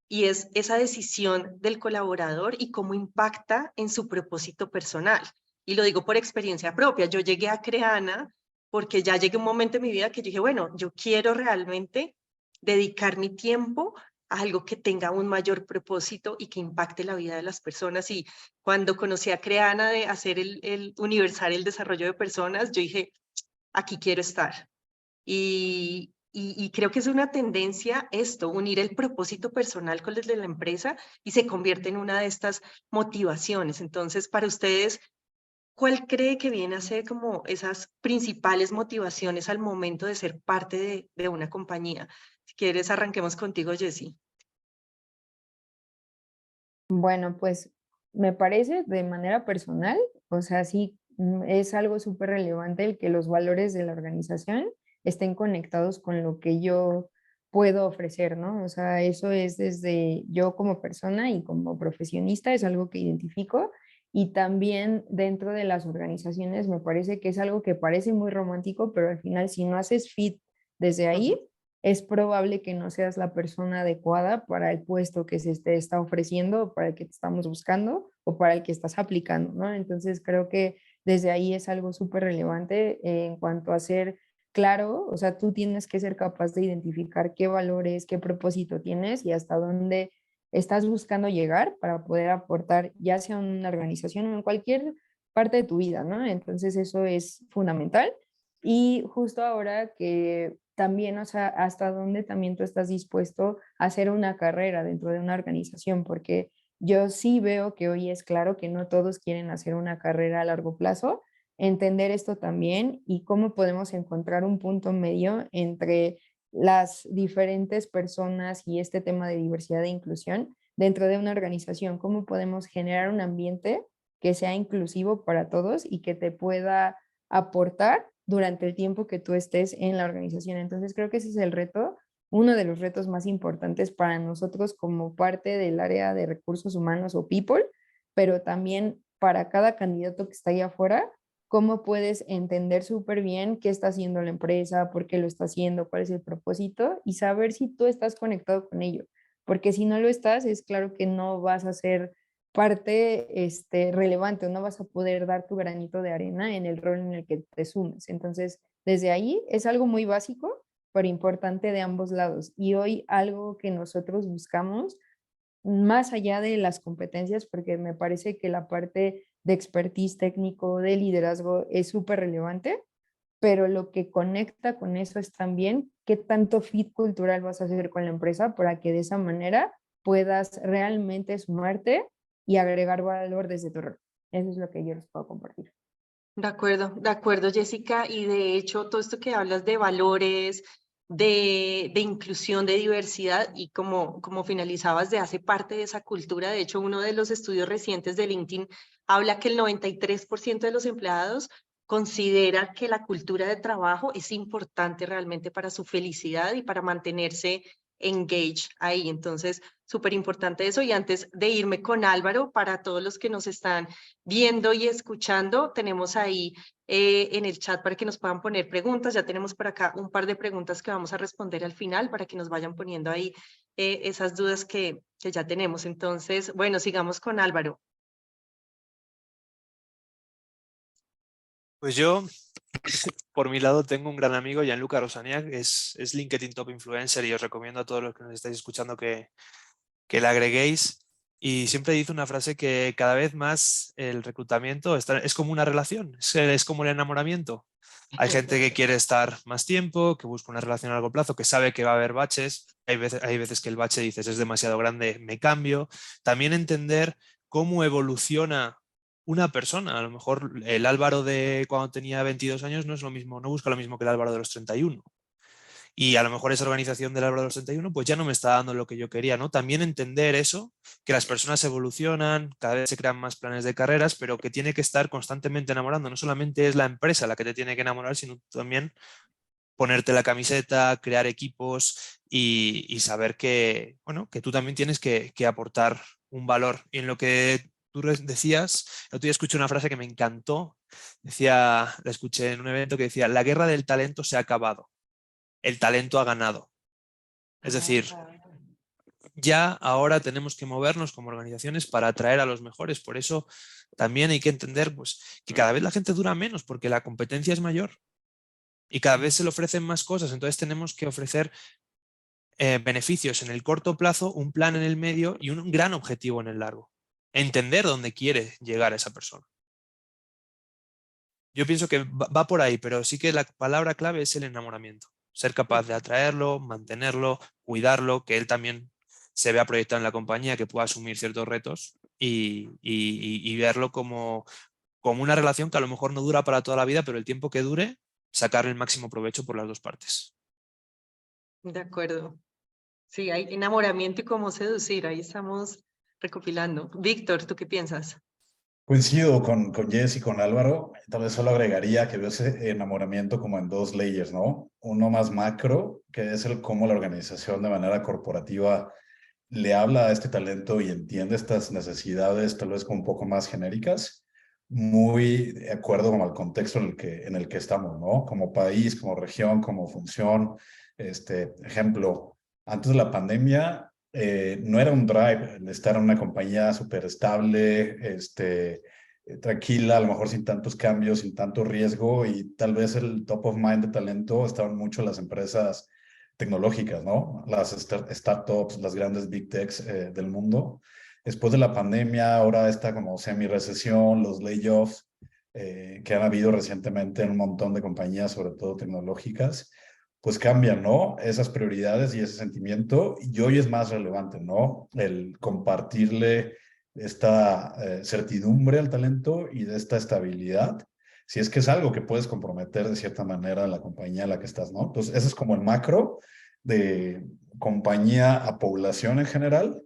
y es esa decisión del colaborador y cómo impacta en su propósito personal. Y lo digo por experiencia propia. Yo llegué a Creana porque ya llegué a un momento en mi vida que yo dije, bueno, yo quiero realmente dedicar mi tiempo a algo que tenga un mayor propósito y que impacte la vida de las personas. Y cuando conocí a Creana de hacer el universal, el desarrollo de personas, yo dije, aquí quiero estar. Y creo que es una tendencia esto, unir el propósito personal con el de la empresa y se convierte en una de estas motivaciones. Entonces, para ustedes, ¿cuál cree que viene a ser como esas principales motivaciones al momento de ser parte de una compañía? Si quieres, arranquemos contigo, Jessie. Bueno, pues me parece de manera personal, o sea, sí, es algo súper relevante el que los valores de la organización estén conectados con lo que yo puedo ofrecer, ¿no? O sea, eso es desde yo como persona y como profesionista, es algo que identifico. Y también dentro de las organizaciones me parece que es algo que parece muy romántico, pero al final si no haces fit desde ahí, es probable que no seas la persona adecuada para el puesto que se te está ofreciendo, o para el que te estamos buscando o para el que estás aplicando, ¿no? Entonces creo que desde ahí es algo súper relevante en cuanto a ser claro, o sea, tú tienes que ser capaz de identificar qué valores, qué propósito tienes y hasta dónde estás buscando llegar para poder aportar, ya sea en una organización o en cualquier parte de tu vida, ¿no? Entonces eso es fundamental. Y justo ahora que también, o sea, hasta dónde también tú estás dispuesto a hacer una carrera dentro de una organización, porque yo sí veo que hoy es claro que no todos quieren hacer una carrera a largo plazo, entender esto también y cómo podemos encontrar un punto medio entre las diferentes personas y este tema de diversidad e inclusión dentro de una organización, cómo podemos generar un ambiente que sea inclusivo para todos y que te pueda aportar durante el tiempo que tú estés en la organización. Entonces creo que ese es el reto, uno de los retos más importantes para nosotros como parte del área de recursos humanos o people, pero también para cada candidato que está ahí afuera, cómo puedes entender súper bien qué está haciendo la empresa, por qué lo está haciendo, cuál es el propósito y saber si tú estás conectado con ello. Porque si no lo estás, es claro que no vas a ser parte relevante o no vas a poder dar tu granito de arena en el rol en el que te sumes. Entonces, desde ahí es algo muy básico, pero importante de ambos lados. Y hoy algo que nosotros buscamos, más allá de las competencias, porque me parece que la parte de expertise técnico, de liderazgo es súper relevante, pero lo que conecta con eso es también qué tanto fit cultural vas a hacer con la empresa para que de esa manera puedas realmente sumarte y agregar valor desde tu rol. Eso es lo que yo les puedo compartir. De acuerdo, Jessica. Y de hecho, todo esto que hablas de valores, de inclusión, de diversidad, y como finalizabas, de hace parte de esa cultura. De hecho, uno de los estudios recientes de LinkedIn habla que el 93% de los empleados considera que la cultura de trabajo es importante realmente para su felicidad y para mantenerse engage ahí. Entonces, súper importante eso. Y antes de irme con Álvaro, para todos los que nos están viendo y escuchando, tenemos ahí en el chat para que nos puedan poner preguntas. Ya tenemos por acá un par de preguntas que vamos a responder al final para que nos vayan poniendo ahí esas dudas que ya tenemos. Entonces, bueno, sigamos con Álvaro. Pues yo, por mi lado, tengo un gran amigo, Gianluca Rosaniak, es LinkedIn Top Influencer y os recomiendo a todos los que nos estáis escuchando que le agreguéis. Y siempre dice una frase que cada vez más el reclutamiento es como una relación, es como el enamoramiento. Hay gente que quiere estar más tiempo, que busca una relación a largo plazo, que sabe que va a haber baches. Hay veces que el bache dices es demasiado grande, me cambio. También entender cómo evoluciona una persona. A lo mejor el Álvaro de cuando tenía 22 años no es lo mismo, no busca lo mismo que el Álvaro de los 31. Y a lo mejor esa organización del Álvaro de los 31 pues ya no me está dando lo que yo quería, ¿no? También entender eso, que las personas evolucionan, cada vez se crean más planes de carreras, pero que tiene que estar constantemente enamorando. No solamente es la empresa la que te tiene que enamorar, sino también ponerte la camiseta, crear equipos y saber que, bueno, que tú también tienes que aportar un valor. Y en lo que tú decías, el otro día escuché una frase que me encantó, la escuché en un evento que decía, la guerra del talento se ha acabado, el talento ha ganado. Es decir, ya ahora tenemos que movernos como organizaciones para atraer a los mejores. Por eso también hay que entender pues, que cada vez la gente dura menos porque la competencia es mayor y cada vez se le ofrecen más cosas. Entonces tenemos que ofrecer beneficios en el corto plazo, un plan en el medio y un gran objetivo en el largo. Entender dónde quiere llegar esa persona. Yo pienso que va por ahí, pero sí que la palabra clave es el enamoramiento. Ser capaz de atraerlo, mantenerlo, cuidarlo, que él también se vea proyectado en la compañía, que pueda asumir ciertos retos y verlo como una relación que a lo mejor no dura para toda la vida, pero el tiempo que dure, sacar el máximo provecho por las dos partes. De acuerdo. Sí, hay enamoramiento y cómo seducir. Ahí estamos recopilando. Víctor, ¿tú qué piensas? Coincido con Jess y con Álvaro. Tal vez solo agregaría que veo ese enamoramiento como en dos layers, ¿no? Uno más macro, que es el cómo la organización de manera corporativa le habla a este talento y entiende estas necesidades tal vez como un poco más genéricas, muy de acuerdo con el contexto en el que estamos, ¿no? Como país, como región, como función. Ejemplo, antes de la pandemia, no era un drive el estar en una compañía súper estable, tranquila, a lo mejor sin tantos cambios, sin tanto riesgo, y tal vez el top of mind de talento estaban mucho las empresas tecnológicas, ¿no? Las startups, las grandes big techs del mundo. Después de la pandemia, ahora está como semi-recesión, los layoffs que han habido recientemente en un montón de compañías, sobre todo tecnológicas, pues cambian, ¿no? Esas prioridades y ese sentimiento, y hoy es más relevante, ¿no? El compartirle esta certidumbre al talento y de esta estabilidad, si es que es algo que puedes comprometer de cierta manera en la compañía en la que estás, ¿no? Entonces, ese es como el macro de compañía a población en general,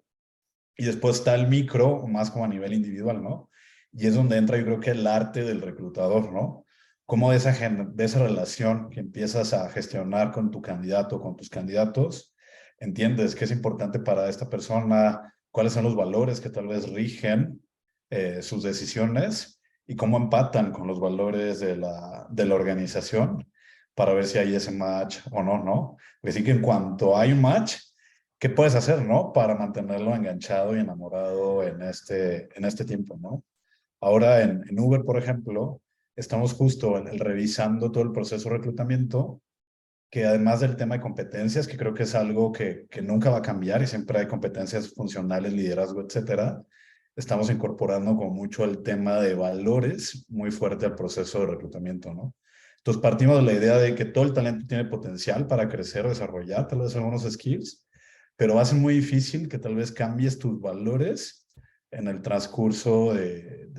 y después está el micro, más como a nivel individual, ¿no? Y es donde entra, yo creo que el arte del reclutador, ¿no? Cómo de esa relación que empiezas a gestionar con tu candidato, con tus candidatos, entiendes qué es importante para esta persona, cuáles son los valores que tal vez rigen sus decisiones y cómo empatan con los valores de la organización para ver si hay ese match o no, ¿no? Así que en cuanto hay un match, ¿qué puedes hacer, no? Para mantenerlo enganchado y enamorado en este tiempo, ¿no? Ahora en Uber, por ejemplo, estamos justo revisando todo el proceso de reclutamiento, que además del tema de competencias, que creo que es algo que nunca va a cambiar y siempre hay competencias funcionales, liderazgo, etcétera, estamos incorporando con mucho el tema de valores muy fuerte al proceso de reclutamiento, ¿no? Entonces partimos de la idea de que todo el talento tiene potencial para crecer, desarrollar tal vez algunos skills, pero va a ser muy difícil que tal vez cambies tus valores en el transcurso de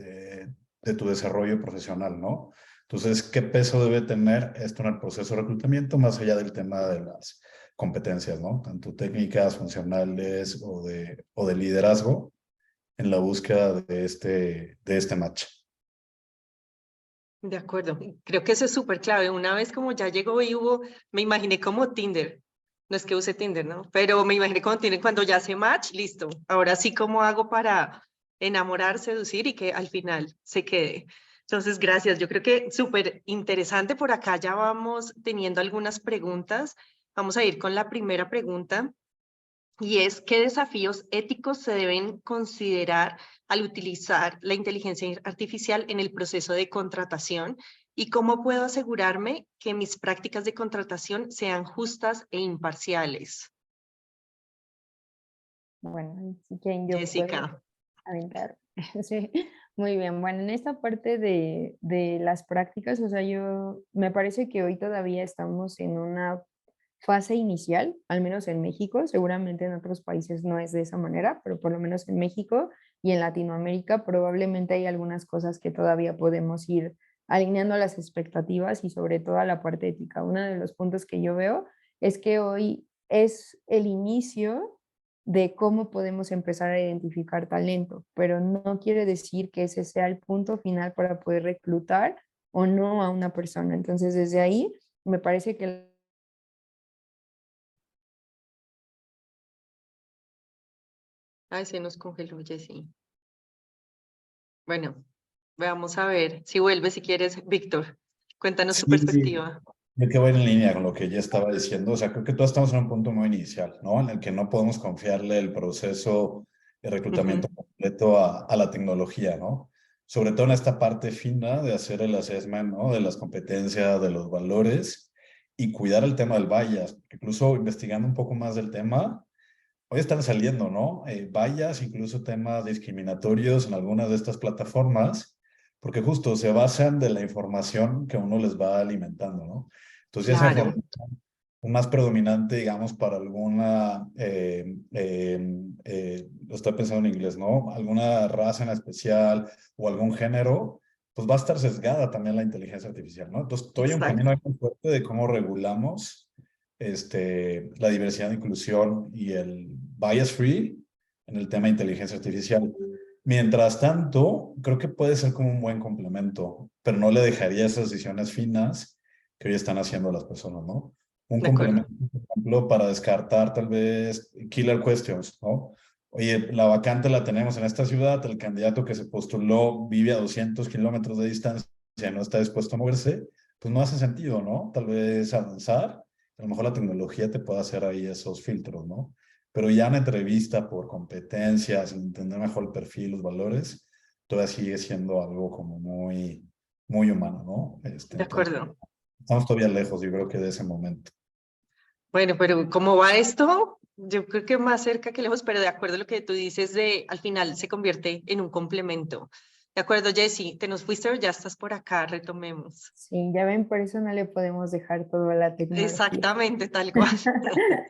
tu desarrollo profesional, ¿no? Entonces, ¿qué peso debe tener esto en el proceso de reclutamiento más allá del tema de las competencias, ¿no? Tanto técnicas, funcionales o de liderazgo en la búsqueda de este match. De acuerdo. Creo que eso es súper clave. Una vez como ya llegó y hubo, me imaginé como Tinder. No es que use Tinder, ¿no? Pero me imagino cuando tienen, cuando ya hace match, listo. Ahora sí, ¿cómo hago para enamorar, seducir y que al final se quede? Entonces, gracias. Yo creo que súper interesante. Por acá ya vamos teniendo algunas preguntas. Vamos a ir con la primera pregunta y es, ¿qué desafíos éticos se deben considerar al utilizar la inteligencia artificial en el proceso de contratación? ¿Y cómo puedo asegurarme que mis prácticas de contratación sean justas e imparciales? Bueno, si quieren yo puedo Jessica. aventar. Sí, muy bien. Bueno, en esta parte de las prácticas, o sea, yo me parece que hoy todavía estamos en una fase inicial, al menos en México, seguramente en otros países no es de esa manera, pero por lo menos en México y en Latinoamérica probablemente hay algunas cosas que todavía podemos ir alineando las expectativas y sobre todo a la parte ética. Uno de los puntos que yo veo es que hoy es el inicio de cómo podemos empezar a identificar talento, pero no quiere decir que ese sea el punto final para poder reclutar o no a una persona. Entonces, desde ahí, me parece que Ay, se nos congeló, Jessie. Bueno, vamos a ver si vuelve, si quieres, Víctor. Cuéntanos tu Sí, sí. perspectiva. Yo que voy en línea con lo que ya estaba diciendo, o sea, creo que todos estamos en un punto muy inicial, ¿no? En el que no podemos confiarle el proceso de reclutamiento Ujú. completo a la tecnología, ¿no? Sobre todo en esta parte fina de hacer el assessment, ¿no? De las competencias, de los valores y cuidar el tema del bias. Incluso investigando un poco más del tema, hoy están saliendo, ¿no? Bias, incluso temas discriminatorios en algunas de estas plataformas, porque justo se basan de la información que uno les va alimentando, ¿no? Entonces, esa Claro, información más predominante, digamos, para alguna, lo estoy pensando en inglés, ¿no? Alguna raza en especial o algún género, pues va a estar sesgada también la inteligencia artificial, ¿no? Entonces, todavía hay un camino exacto. ahí muy fuerte de cómo regulamos la diversidad, inclusión y el bias free en el tema de inteligencia artificial. Mientras tanto, creo que puede ser como un buen complemento, pero no le dejaría esas decisiones finas que hoy están haciendo las personas, ¿no? Un De acuerdo. complemento, por ejemplo, para descartar tal vez killer questions, ¿no? Oye, la vacante la tenemos en esta ciudad, el candidato que se postuló vive a 200 kilómetros de distancia y no está dispuesto a moverse, pues no hace sentido, ¿no? Tal vez avanzar, a lo mejor la tecnología te puede hacer ahí esos filtros, ¿no? Pero ya en entrevista por competencias, entender mejor el perfil, los valores, todavía sigue siendo algo como muy, muy humano, ¿no? De Entonces, acuerdo. estamos todavía lejos, yo creo que de ese momento. Bueno, pero ¿cómo va esto? Yo creo que más cerca que lejos, pero de acuerdo a lo que tú dices, al final se convierte en un complemento. De acuerdo, Jessie, te nos fuiste, pero ya estás por acá, retomemos. sí, ya ven, por eso no le podemos dejar todo a la tecnología. Exactamente, tal cual.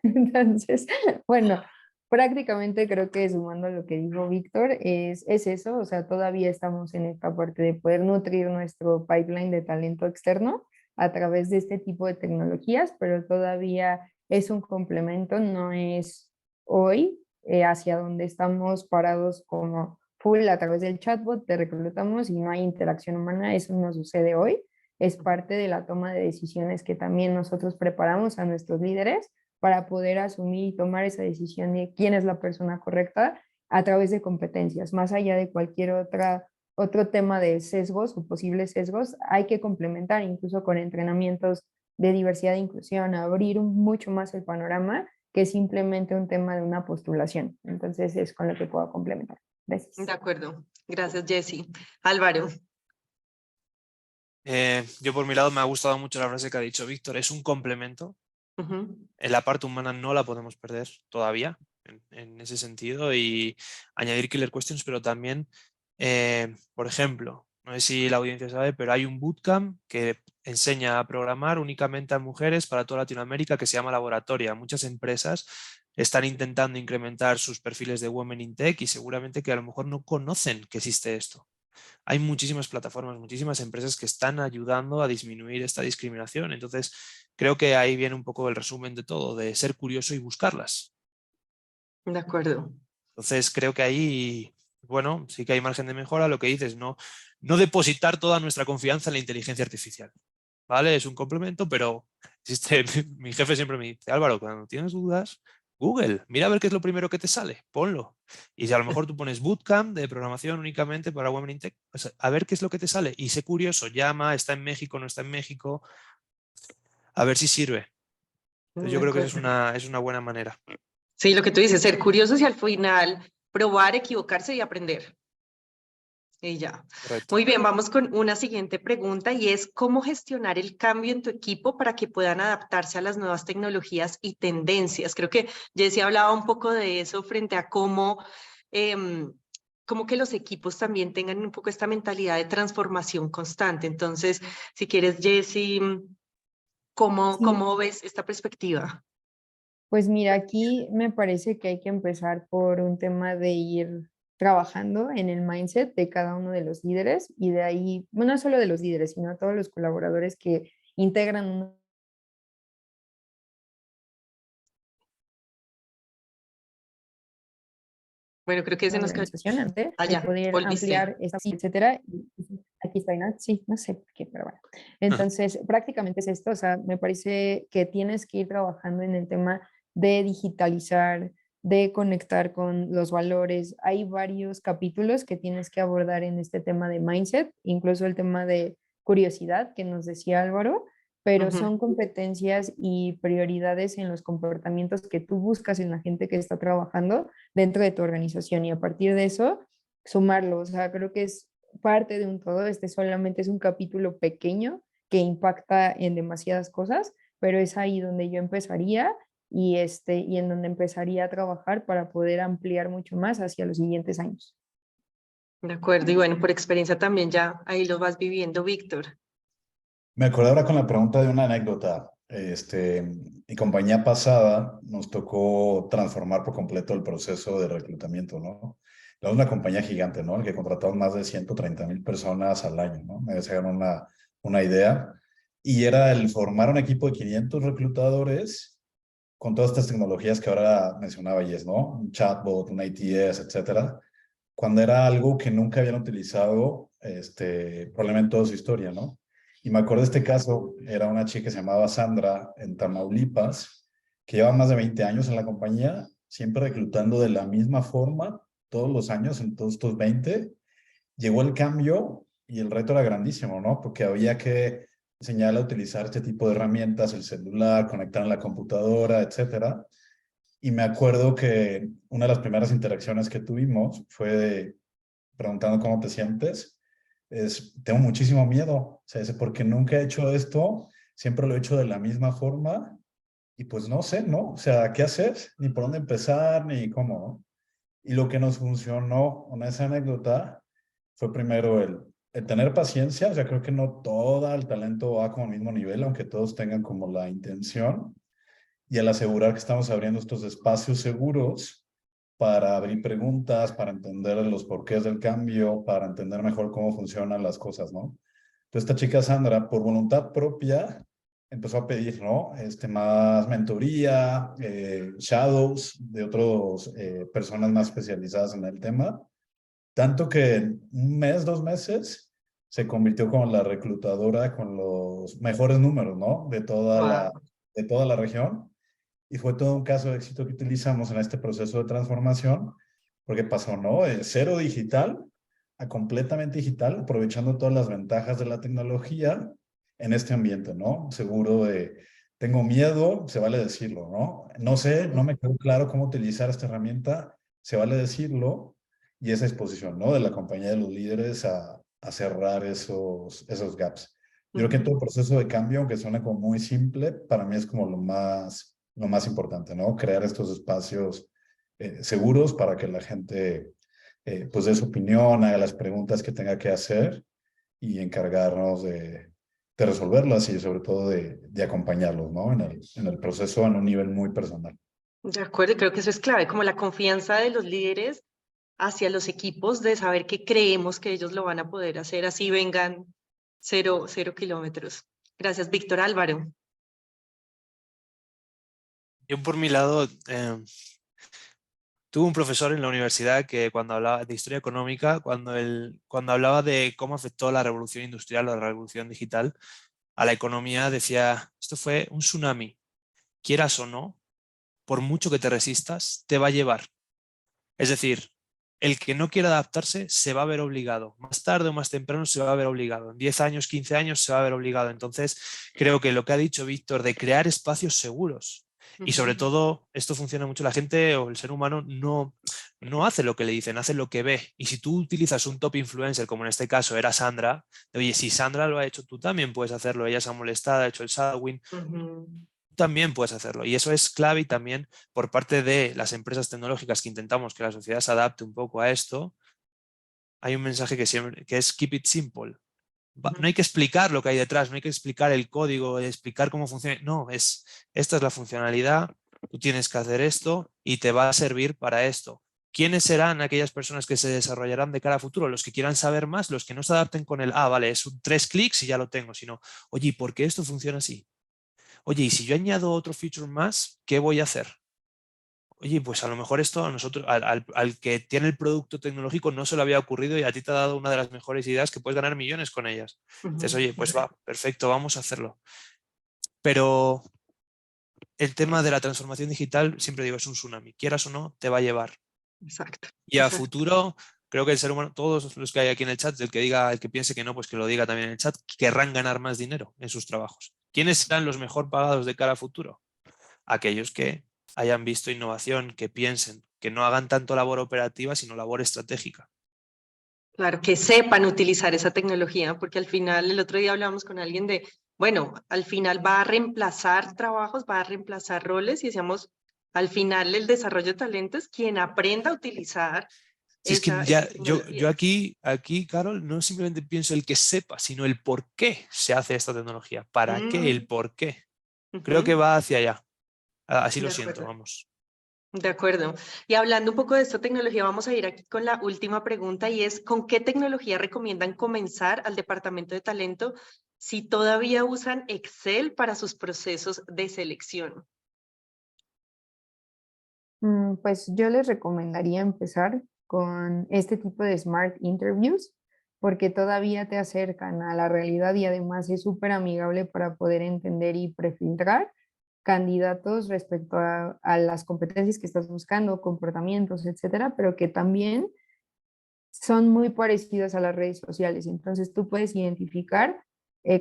Entonces, bueno, prácticamente creo que sumando lo que dijo Víctor, es eso, o sea, todavía estamos en esta parte de poder nutrir nuestro pipeline de talento externo a través de este tipo de tecnologías, pero todavía es un complemento, no es hoy hacia donde estamos parados como full a través del chatbot, te reclutamos y no hay interacción humana, eso no sucede hoy, es parte de la toma de decisiones que también nosotros preparamos a nuestros líderes para poder asumir y tomar esa decisión de quién es la persona correcta a través de competencias, más allá de cualquier otro tema de sesgos o posibles sesgos, hay que complementar incluso con entrenamientos de diversidad e inclusión, abrir mucho más el panorama que simplemente un tema de una postulación. Entonces es con lo que puedo complementar. De Gracias. acuerdo. Gracias, Jessie. Álvaro. Yo por mi lado me ha gustado mucho la frase que ha dicho Víctor, es un complemento. Ujú. En la parte humana no la podemos perder todavía, en ese sentido, y añadir killer questions, pero también, por ejemplo, no sé si la audiencia sabe, pero hay un bootcamp que enseña a programar únicamente a mujeres para toda Latinoamérica que se llama Laboratoria. Muchas empresas están intentando incrementar sus perfiles de Women in Tech y seguramente que a lo mejor no conocen que existe esto. Hay muchísimas plataformas, muchísimas empresas que están ayudando a disminuir esta discriminación. Entonces, creo que ahí viene un poco el resumen de todo, de ser curioso y buscarlas. De acuerdo. Entonces, creo que ahí, bueno, sí que hay margen de mejora. Lo que dices, no depositar toda nuestra confianza en la inteligencia artificial. ¿vale? Es un complemento, pero existe, mi jefe siempre me dice, Álvaro, cuando tienes dudas, Google, mira a ver qué es lo primero que te sale, ponlo. Y si a lo mejor tú pones bootcamp de programación únicamente para Women in Tech, pues a ver qué es lo que te sale. Y sé curioso, llama, está en México, no está en México, a ver si sirve. Entonces De yo creo que esa acuerdo. es una buena manera. Sí, lo que tú dices, ser curiosos y al final probar, equivocarse y aprender. Y ya. Correcto. Muy bien, vamos con una siguiente pregunta y es ¿cómo gestionar el cambio en tu equipo para que puedan adaptarse a las nuevas tecnologías y tendencias? Creo que Jessy hablaba un poco de eso frente a cómo, cómo que los equipos también tengan un poco esta mentalidad de transformación constante. Entonces, si quieres, Jessy, Sí, ¿cómo ves esta perspectiva? pues mira, aquí me parece que hay que empezar por un tema de ir trabajando en el mindset de cada uno de los líderes y de ahí, bueno, no solo de los líderes, sino todos los colaboradores que integran una Bueno, creo que se nos cayó. organización antes, el Allá, poder volviste. ampliar esa, etcétera. Y aquí estoy, ¿no? Sí, no sé por qué, pero bueno. Entonces, prácticamente es esto, o sea, me parece que tienes que ir trabajando en el tema de digitalizar, de conectar con los valores. Hay varios capítulos que tienes que abordar en este tema de mindset, incluso el tema de curiosidad que nos decía Álvaro, pero Ujú. son competencias y prioridades en los comportamientos que tú buscas en la gente que está trabajando dentro de tu organización y a partir de eso sumarlo. O sea, creo que es parte de un todo. Este solamente es un capítulo pequeño que impacta en demasiadas cosas, pero es ahí donde yo empezaría y en donde empezaría a trabajar para poder ampliar mucho más hacia los siguientes años. De acuerdo, y bueno, por experiencia también ya ahí lo vas viviendo, Víctor. Me acordé ahora con la pregunta de una anécdota. Mi compañía pasada nos tocó transformar por completo el proceso de reclutamiento, ¿no? Era una compañía gigante, ¿no? El que contrataba más de 130,000 personas al año, ¿no? Me decían una idea. Y era el formar un equipo de 500 reclutadores con todas estas tecnologías que ahora mencionaba Yes, ¿no? Un chatbot, un ATS, etcétera. Cuando era algo que nunca habían utilizado, probablemente en toda su historia, ¿no? Y me acuerdo de este caso, era una chica que se llamaba Sandra en Tamaulipas, que lleva más de 20 años en la compañía, siempre reclutando de la misma forma, todos los años, en todos estos 20. Llegó el cambio y el reto era grandísimo, ¿no? Porque había que enseñarle a utilizar este tipo de herramientas, el celular, conectar en la computadora, etcétera. Y me acuerdo que una de las primeras interacciones que tuvimos fue preguntando cómo te sientes. Tengo muchísimo miedo, o sea, es porque nunca he hecho esto, siempre lo he hecho de la misma forma y pues no sé, ¿no? O sea, ¿qué hacer? Ni por dónde empezar, ni cómo, ¿no? Y lo que nos funcionó con esa anécdota fue primero el tener paciencia, o sea, creo que no todo el talento va como al mismo nivel, aunque todos tengan como la intención, y el asegurar que estamos abriendo estos espacios seguros para abrir preguntas, para entender los porqués del cambio, para entender mejor cómo funcionan las cosas, ¿no? Entonces, esta chica Sandra, por voluntad propia, empezó a pedir, ¿no? Más mentoría, shadows de otras personas más especializadas en el tema, tanto que en un mes, 2 meses, se convirtió como la reclutadora con los mejores números, ¿no? Wow. De toda la región. Y fue todo un caso de éxito que utilizamos en este proceso de transformación, porque pasó, ¿no? De cero digital a completamente digital, aprovechando todas las ventajas de la tecnología en este ambiente, ¿no? Seguro de, tengo miedo, se vale decirlo, ¿no? No sé, no me quedó claro cómo utilizar esta herramienta, se vale decirlo, y esa exposición, ¿no? De la compañía de los líderes a cerrar esos gaps. Yo creo que en todo proceso de cambio, aunque suene como muy simple, para mí es como lo más importante, ¿no? Crear estos espacios seguros para que la gente pues dé su opinión, haga las preguntas que tenga que hacer y encargarnos de resolverlas y sobre todo de acompañarlos, ¿no? En el proceso en un nivel muy personal. De acuerdo, y creo que eso es clave, como la confianza de los líderes hacia los equipos, de saber que creemos que ellos lo van a poder hacer, así vengan cero kilómetros. Gracias, Víctor. Álvaro. Yo por mi lado, tuve un profesor en la universidad que cuando hablaba de historia económica, cuando hablaba de cómo afectó la revolución industrial o la revolución digital, a la economía, decía, esto fue un tsunami, quieras o no, por mucho que te resistas, te va a llevar. Es decir, el que no quiera adaptarse se va a ver obligado. Más tarde o más temprano se va a ver obligado. En 10 años, 15 años se va a ver obligado. Entonces, creo que lo que ha dicho Víctor de crear espacios seguros y sobre todo, esto funciona mucho, la gente o el ser humano no hace lo que le dicen, hace lo que ve. Y si tú utilizas un top influencer, como en este caso era Sandra, oye, si Sandra lo ha hecho, tú también puedes hacerlo. Ella se ha molestado, ha hecho el shadowing. También puedes hacerlo. Y eso es clave y también por parte de las empresas tecnológicas que intentamos que la sociedad se adapte un poco a esto, hay un mensaje que es keep it simple. No hay que explicar lo que hay detrás, no hay que explicar el código, explicar cómo funciona. No, esta es la funcionalidad, tú tienes que hacer esto y te va a servir para esto. ¿Quiénes serán aquellas personas que se desarrollarán de cara a futuro? Los que quieran saber más, los que no se adapten con el, vale, es un 3 clics y ya lo tengo, sino, oye, ¿por qué esto funciona así? Oye, y si yo añado otro feature más, ¿qué voy a hacer? Oye, pues a lo mejor esto a nosotros, al que tiene el producto tecnológico no se le había ocurrido y a ti te ha dado una de las mejores ideas que puedes ganar millones con ellas. Dices, oye, pues va, perfecto, vamos a hacerlo. Pero el tema de la transformación digital, siempre digo, es un tsunami. Quieras o no, te va a llevar. Exacto. Y a futuro, creo que el ser humano, todos los que hay aquí en el chat, el que piense que no, pues que lo diga también en el chat, querrán ganar más dinero en sus trabajos. ¿Quiénes serán los mejor pagados de cara a futuro? Aquellos que hayan visto innovación, que piensen, que no hagan tanto labor operativa, sino labor estratégica. Claro, que sepan utilizar esa tecnología, porque al final, el otro día hablábamos con alguien de, bueno, al final va a reemplazar trabajos, va a reemplazar roles y decíamos, al final el desarrollo de talento es quien aprenda a utilizar Si es que esa ya, yo tecnología. aquí, Carol, no simplemente pienso el que sepa, sino el por qué se hace esta tecnología. ¿Para qué? El por qué. Creo que va hacia allá. Así De lo siento, acuerdo. vamos. De acuerdo. Y hablando un poco de esta tecnología, vamos a ir aquí con la última pregunta y es, ¿con qué tecnología recomiendan comenzar al departamento de talento si todavía usan Excel para sus procesos de selección? Pues yo les recomendaría empezar con este tipo de Smart Interviews porque todavía te acercan a la realidad y además es súper amigable para poder entender y prefiltrar candidatos respecto a las competencias que estás buscando, comportamientos, etcétera, pero que también son muy parecidos a las redes sociales. Entonces tú puedes identificar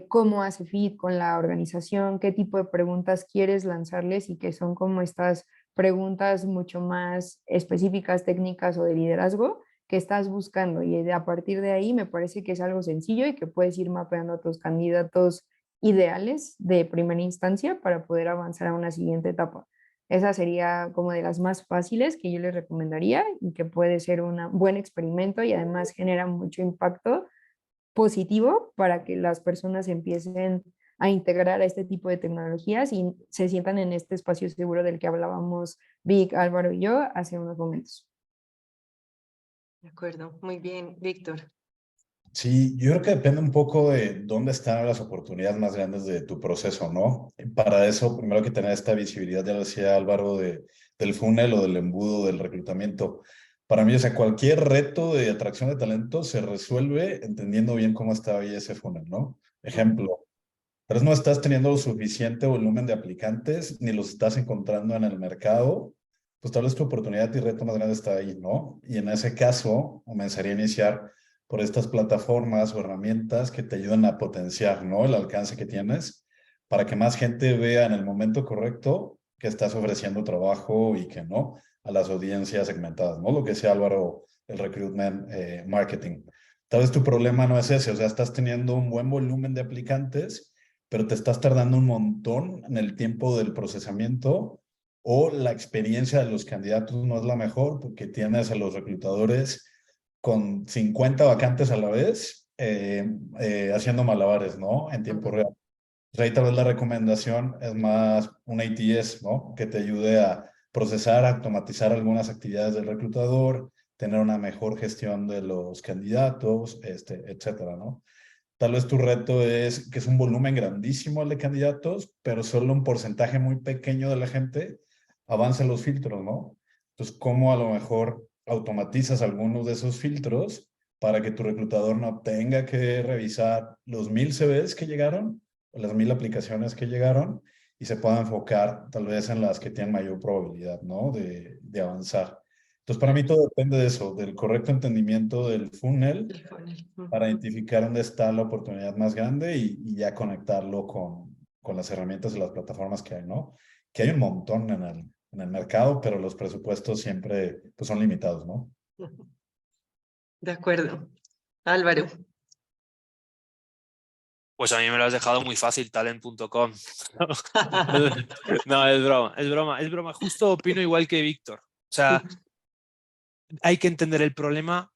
cómo hace fit con la organización, qué tipo de preguntas quieres lanzarles y que son como estas preguntas mucho más específicas, técnicas o de liderazgo que estás buscando. Y a partir de ahí me parece que es algo sencillo y que puedes ir mapeando a tus candidatos ideales de primera instancia para poder avanzar a una siguiente etapa. Esa sería como de las más fáciles que yo les recomendaría y que puede ser un buen experimento y además genera mucho impacto positivo para que las personas empiecen a integrar a este tipo de tecnologías y se sientan en este espacio seguro del que hablábamos Vic, Álvaro y yo hace unos momentos. De acuerdo, muy bien, Víctor. Sí, yo creo que depende un poco de dónde están las oportunidades más grandes de tu proceso, ¿no? Para eso, primero hay que tener esta visibilidad, ya lo decía Álvaro, del funnel o del embudo del reclutamiento. Para mí, o sea, cualquier reto de atracción de talento se resuelve entendiendo bien cómo está ahí ese funnel, ¿no? Ejemplo, pero no estás teniendo suficiente volumen de aplicantes ni los estás encontrando en el mercado, pues tal vez tu oportunidad y reto más grande está ahí, ¿no? Y en ese caso, comenzaría a iniciar por estas plataformas o herramientas que te ayudan a potenciar, ¿no? El alcance que tienes para que más gente vea en el momento correcto que estás ofreciendo trabajo y que no a las audiencias segmentadas, ¿no? Lo que decía Álvaro, el recruitment marketing. Tal vez tu problema no es ese, o sea, estás teniendo un buen volumen de aplicantes, pero te estás tardando un montón en el tiempo del procesamiento o la experiencia de los candidatos no es la mejor porque tienes a los reclutadores con 50 vacantes a la vez haciendo malabares, ¿no? En tiempo real. Pues ahí tal vez la recomendación es más un ATS, ¿no? Que te ayude a procesar, automatizar algunas actividades del reclutador, tener una mejor gestión de los candidatos, etcétera, ¿no? Tal vez tu reto es que es un volumen grandísimo el de candidatos, pero solo un porcentaje muy pequeño de la gente avanza los filtros, ¿no? Entonces, ¿cómo a lo mejor automatizas algunos de esos filtros para que tu reclutador no tenga que revisar los 1000 CVs que llegaron, las 1000 aplicaciones que llegaron y se pueda enfocar tal vez en las que tienen mayor probabilidad, ¿no? De avanzar. Entonces, para mí todo depende de eso, del correcto entendimiento del funnel El funnel. para identificar dónde está la oportunidad más grande y ya conectarlo con las herramientas y las plataformas que hay, ¿no? Que hay un montón en el mercado, pero los presupuestos siempre pues, son limitados, ¿no? De acuerdo. Álvaro. Pues a mí me lo has dejado muy fácil, talent.com. No, es broma, es broma, es broma. Justo opino igual que Víctor. O sea, hay que entender el problema.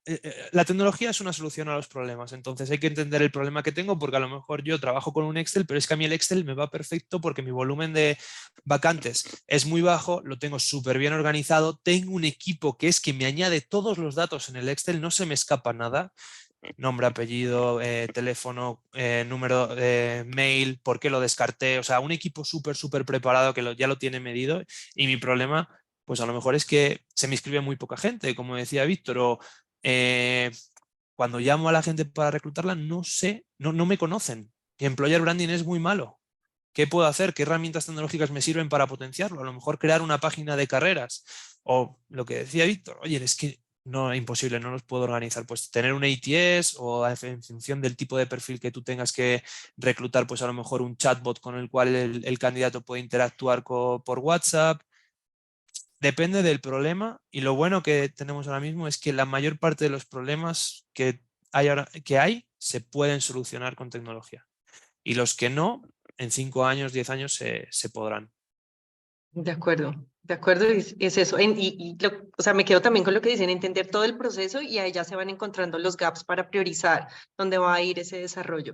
La tecnología es una solución a los problemas, entonces hay que entender el problema que tengo, porque a lo mejor yo trabajo con un Excel, pero es que a mí el Excel me va perfecto porque mi volumen de vacantes es muy bajo, lo tengo súper bien organizado, tengo un equipo que es que me añade todos los datos en el Excel, no se me escapa nada. Nombre, apellido, teléfono, número de mail, por qué lo descarté, o sea, un equipo súper preparado que ya lo tiene medido, y mi problema, pues a lo mejor es que se me inscribe muy poca gente, como decía Víctor, o cuando llamo a la gente para reclutarla, no sé, no me conocen, y employer branding es muy malo. ¿Qué puedo hacer? ¿Qué herramientas tecnológicas me sirven para potenciarlo? A lo mejor crear una página de carreras, o lo que decía Víctor, oye, es que no, es imposible, no los puedo organizar. Pues tener un ATS o en función del tipo de perfil que tú tengas que reclutar, pues a lo mejor un chatbot con el cual el candidato puede interactuar por WhatsApp. Depende del problema, y lo bueno que tenemos ahora mismo es que la mayor parte de los problemas que hay se pueden solucionar con tecnología. Y los que no, en 5 años, 10 años se podrán. De acuerdo, es eso. O sea, me quedo también con lo que dicen, entender todo el proceso y ahí ya se van encontrando los gaps para priorizar dónde va a ir ese desarrollo.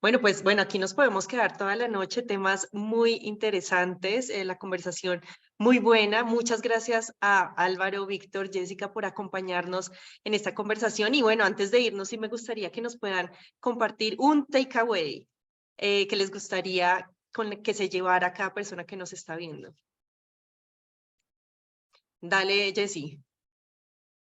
Bueno, pues bueno, aquí nos podemos quedar toda la noche, temas muy interesantes, la conversación muy buena. Muchas gracias a Álvaro, Víctor, Jessica por acompañarnos en esta conversación. Y bueno, antes de irnos, sí me gustaría que nos puedan compartir un takeaway que les gustaría que se llevara cada persona que nos está viendo. Dale, Jessy.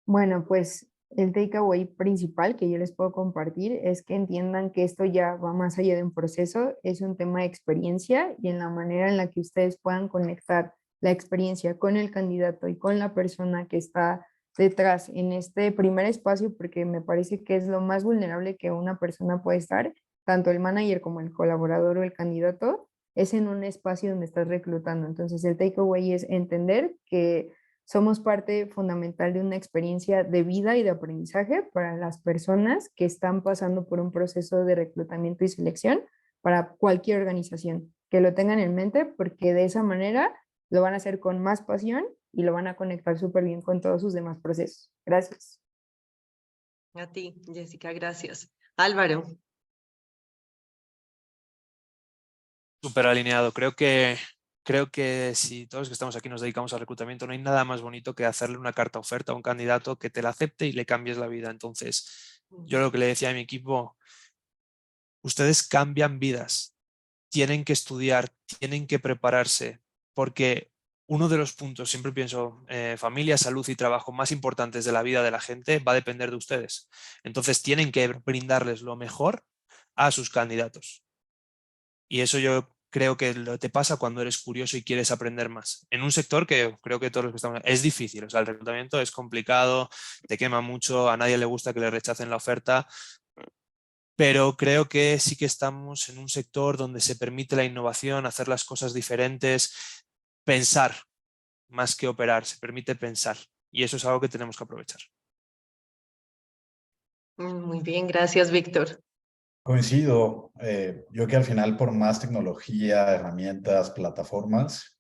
Bueno, pues el takeaway principal que yo les puedo compartir es que entiendan que esto ya va más allá de un proceso, es un tema de experiencia y en la manera en la que ustedes puedan conectar la experiencia con el candidato y con la persona que está detrás en este primer espacio, porque me parece que es lo más vulnerable que una persona puede estar, tanto el manager como el colaborador o el candidato, es en un espacio donde estás reclutando. Entonces el takeaway es entender que somos parte fundamental de una experiencia de vida y de aprendizaje para las personas que están pasando por un proceso de reclutamiento y selección para cualquier organización. Que lo tengan en mente porque de esa manera lo van a hacer con más pasión y lo van a conectar súper bien con todos sus demás procesos. Gracias. A ti, Jessica, gracias. Álvaro. Súper alineado. Creo que si todos los que estamos aquí nos dedicamos al reclutamiento, no hay nada más bonito que hacerle una carta oferta a un candidato que te la acepte y le cambies la vida. Entonces, yo lo que le decía a mi equipo, ustedes cambian vidas, tienen que estudiar, tienen que prepararse, porque uno de los puntos, siempre pienso, familia, salud y trabajo más importantes de la vida de la gente va a depender de ustedes. Entonces, tienen que brindarles lo mejor a sus candidatos. Y eso yo creo que te pasa cuando eres curioso y quieres aprender más. En un sector que creo que todos los que estamos... Es difícil, o sea, el reclutamiento es complicado, te quema mucho, a nadie le gusta que le rechacen la oferta, pero creo que sí que estamos en un sector donde se permite la innovación, hacer las cosas diferentes, pensar más que operar, se permite pensar. Y eso es algo que tenemos que aprovechar. Muy bien, gracias, Víctor. Coincido. Yo que al final por más tecnología, herramientas, plataformas,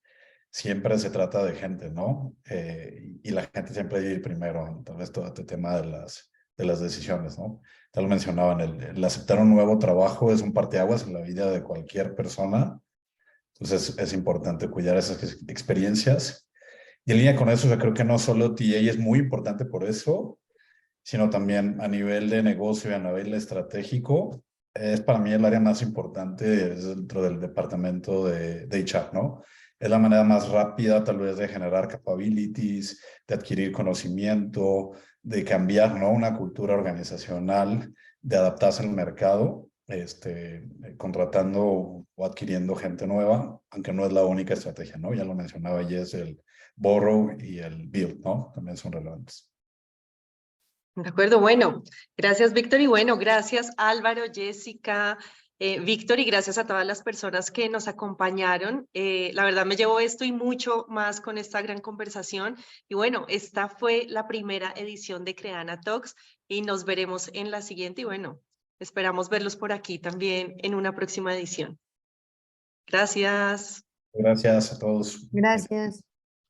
siempre se trata de gente, ¿no? Y la gente siempre debe ir primero en tal vez todo este tema de las decisiones, ¿no? Tal mencionaban, el aceptar un nuevo trabajo es un parteaguas en la vida de cualquier persona. Entonces es importante cuidar esas experiencias. Y en línea con eso, yo creo que no solo TA es muy importante por eso, sino también a nivel de negocio y a nivel estratégico, es para mí el área más importante dentro del departamento de HR, ¿no? Es la manera más rápida tal vez de generar capabilities, de adquirir conocimiento, de cambiar, ¿no? Una cultura organizacional, de adaptarse al mercado. contratando o adquiriendo gente nueva, aunque no es la única estrategia, ¿no? Ya lo mencionaba Jess, el borrow y el build, ¿no? También son relevantes. De acuerdo, bueno, gracias Víctor y bueno, gracias Álvaro, Jessica, Víctor y gracias a todas las personas que nos acompañaron. La verdad me llevo esto y mucho más con esta gran conversación y bueno, esta fue la primera edición de Creana Talks y nos veremos en la siguiente y bueno, esperamos verlos por aquí también en una próxima edición. Gracias. Gracias a todos. Gracias.